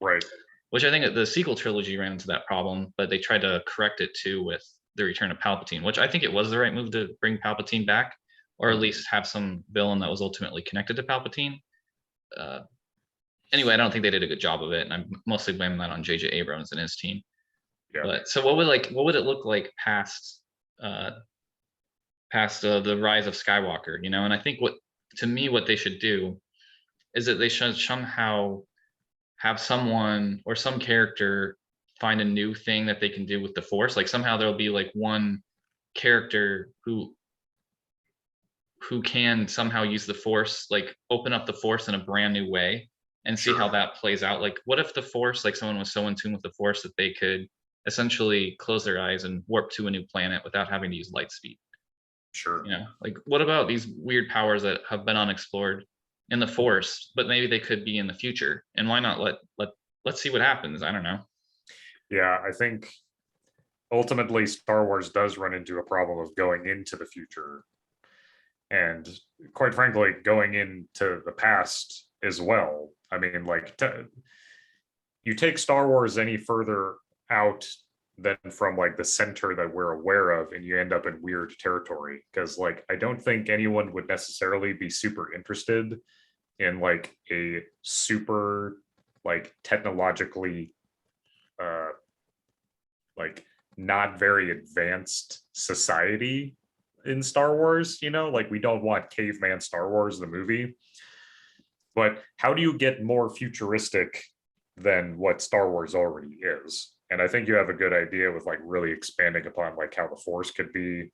Right. Which I think that the sequel trilogy ran into that problem, but they tried to correct it too with the return of Palpatine, which I think it was the right move to bring Palpatine back, or at least have some villain that was ultimately connected to Palpatine. Anyway, I don't think they did a good job of it, and I'm mostly blaming that on J.J. Abrams and his team. Yeah. But so what would it look like past the rise of Skywalker? You know, and I think what they should do is that they should somehow have someone or some character find a new thing that they can do with the Force. Like somehow there'll be like one character who can somehow use the Force, like open up the Force in a brand new way and see how that plays out. Like what if the Force, like someone was so in tune with the Force that they could essentially close their eyes and warp to a new planet without having to use light speed? Sure. You know, like what about these weird powers that have been unexplored in the Force, but maybe they could be in the future? And why not let's see what happens? I don't know. Yeah, I think ultimately Star Wars does run into a problem of going into the future and quite frankly going into the past as well. I mean, like you take Star Wars any further out than from like the center that we're aware of and you end up in weird territory because like I don't think anyone would necessarily be super interested in like a super like technologically like not very advanced society in Star Wars, you know, like we don't want caveman Star Wars the movie. But how do you get more futuristic than what Star Wars already is? And I think you have a good idea with like really expanding upon like how the Force could be,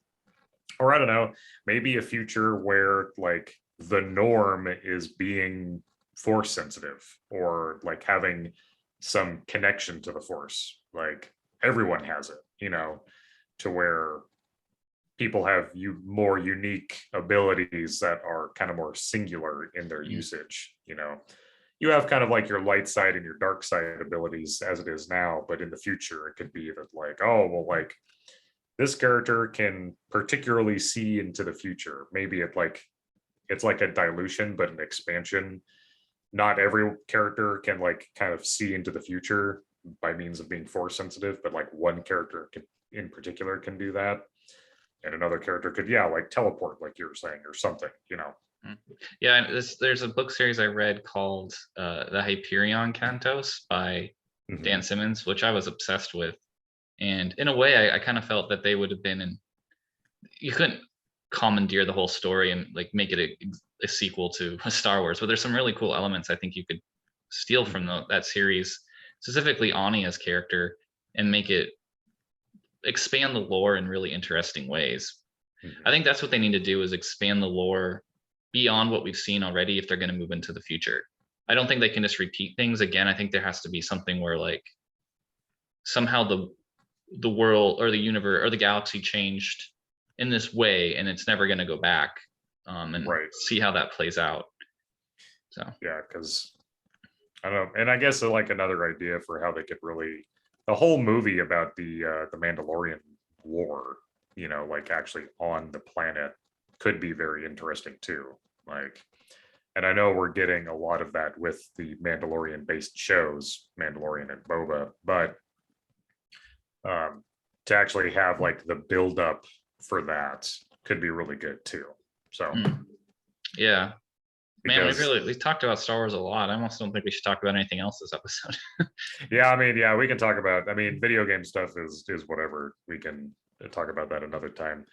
or I don't know, maybe a future where like the norm is being Force sensitive or like having some connection to the Force. Like everyone has it, you know, to where people have more unique abilities that are kind of more singular in their usage. You know, you have kind of like your light side and your dark side abilities as it is now, but in the future it could be that like, oh well, like this character can particularly see into the future. Maybe it's like a dilution but an expansion. Not every character can like kind of see into the future by means of being Force sensitive, but like one character in particular can do that, and another character could like teleport like you were saying or something, you know. Yeah, there's a book series I read called the Hyperion Cantos by Dan Simmons, which I was obsessed with, and in a way I kind of felt that they would have been you couldn't commandeer the whole story and like make it a sequel to Star Wars, but there's some really cool elements I think you could steal from that series, specifically Anya's character, and make it expand the lore in really interesting ways. I think that's what they need to do, is expand the lore beyond what we've seen already if they're going to move into the future. I don't think they can just repeat things again. I think there has to be something where like somehow the world or the universe or the galaxy changed in this way and it's never going to go back, and see how that plays out. So yeah, because I don't know, and I guess like another idea for how they could really, the whole movie about the Mandalorian war, you know, like actually on the planet, could be very interesting too. Like, and I know we're getting a lot of that with the Mandalorian based shows, Mandalorian and Boba, but to actually have like the build up for that could be really good too. So yeah. because, Man, we talked about Star Wars a lot. I almost don't think we should talk about anything else this episode. yeah, I mean, yeah, we can talk about, I mean, video game stuff is whatever. We can talk about that another time.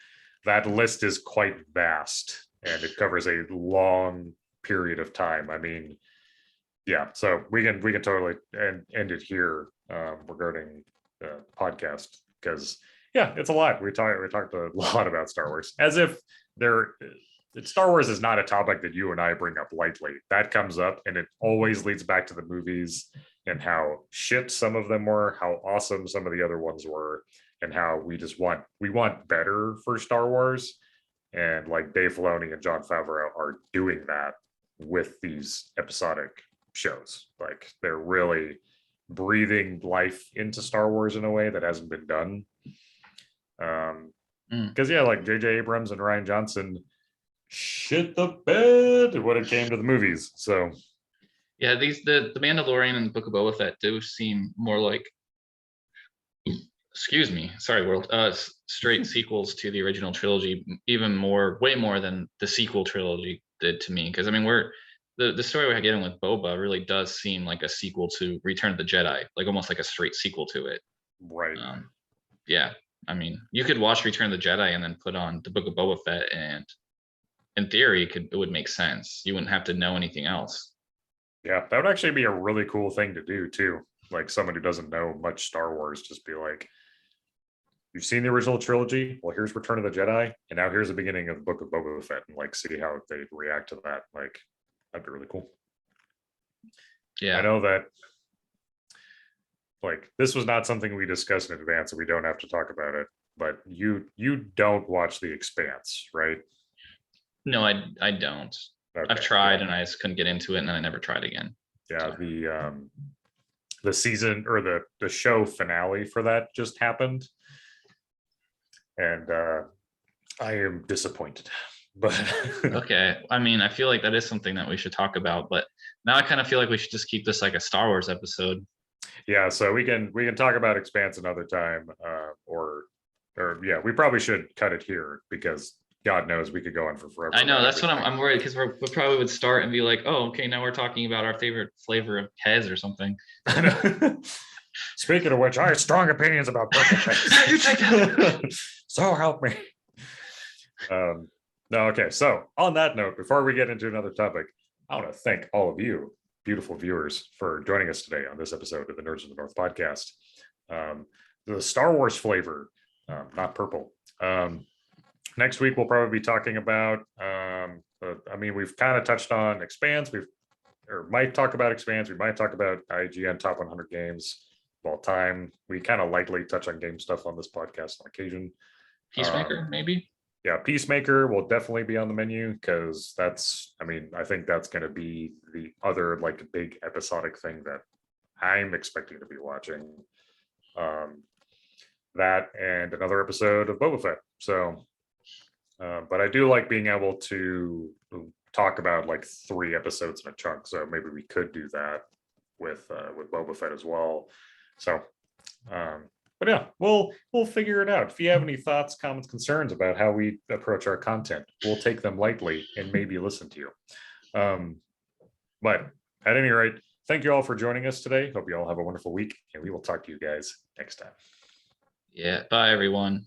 That list is quite vast and it covers a long period of time. I mean, yeah, so we can totally end it here regarding the podcast, because yeah, it's a lot. We talked a lot about Star Wars, as if Star Wars is not a topic that you and I bring up lightly. That comes up and it always leads back to the movies and how shit some of them were, how awesome some of the other ones were, and how we want better for Star Wars. And like Dave Filoni and Jon Favreau are doing that with these episodic shows. Like they're really breathing life into Star Wars in a way that hasn't been done. Because yeah, like J.J. Abrams and Rian Johnson shit the bed when it came to the movies. So yeah, the Mandalorian and the Book of Boba Fett do seem more like, excuse me, sorry world, straight sequels to the original trilogy, way more than the sequel trilogy did to me. Because I mean, the story we're getting with Boba really does seem like a sequel to Return of the Jedi, like almost like a straight sequel to it. Right. Yeah, I mean, you could watch Return of the Jedi and then put on the Book of Boba Fett, and in theory, it would make sense. You wouldn't have to know anything else. Yeah, that would actually be a really cool thing to do too. Like someone who doesn't know much Star Wars, just be like, you've seen the original trilogy? Well, here's Return of the Jedi, and now here's the beginning of the Book of Boba Fett, and like see how they react to that. Like, that'd be really cool. Yeah, I know that. Like, this was not something we discussed in advance, so we don't have to talk about it. But you don't watch The Expanse, right? No, I don't. Okay. I've tried and I just couldn't get into it, and then I never tried again. Yeah, so. The season or the show finale for that just happened, and I am disappointed. But okay, I mean, I feel like that is something that we should talk about, but now I kind of feel like we should just keep this like a Star Wars episode. Yeah, so we can talk about Expanse another time, or yeah, we probably should cut it here because God knows we could go on for forever. I know, that's what I'm worried, because we probably would start and be like, oh, okay, now we're talking about our favorite flavor of Pez or something. Speaking of which, I have strong opinions about purple Pez. You take that. So help me. No, okay. So on that note, before we get into another topic, I want to thank all of you, beautiful viewers, for joining us today on this episode of the Nerds of the North podcast. The Star Wars flavor, not purple. Next week, we'll probably be talking about, I mean, we've kind of touched on Expanse. Might talk about Expanse. We might talk about IGN top 100 games of all time. We kind of lightly touch on game stuff on this podcast on occasion. Peacemaker, maybe? Yeah, Peacemaker will definitely be on the menu because I think that's going to be the other like big episodic thing that I'm expecting to be watching. That and another episode of Boba Fett. So, but I do like being able to talk about like 3 episodes in a chunk. So maybe we could do that with Boba Fett as well. So, but yeah, we'll figure it out. If you have any thoughts, comments, concerns about how we approach our content, we'll take them lightly and maybe listen to you. But at any rate, thank you all for joining us today. Hope you all have a wonderful week, and we will talk to you guys next time. Yeah, bye everyone.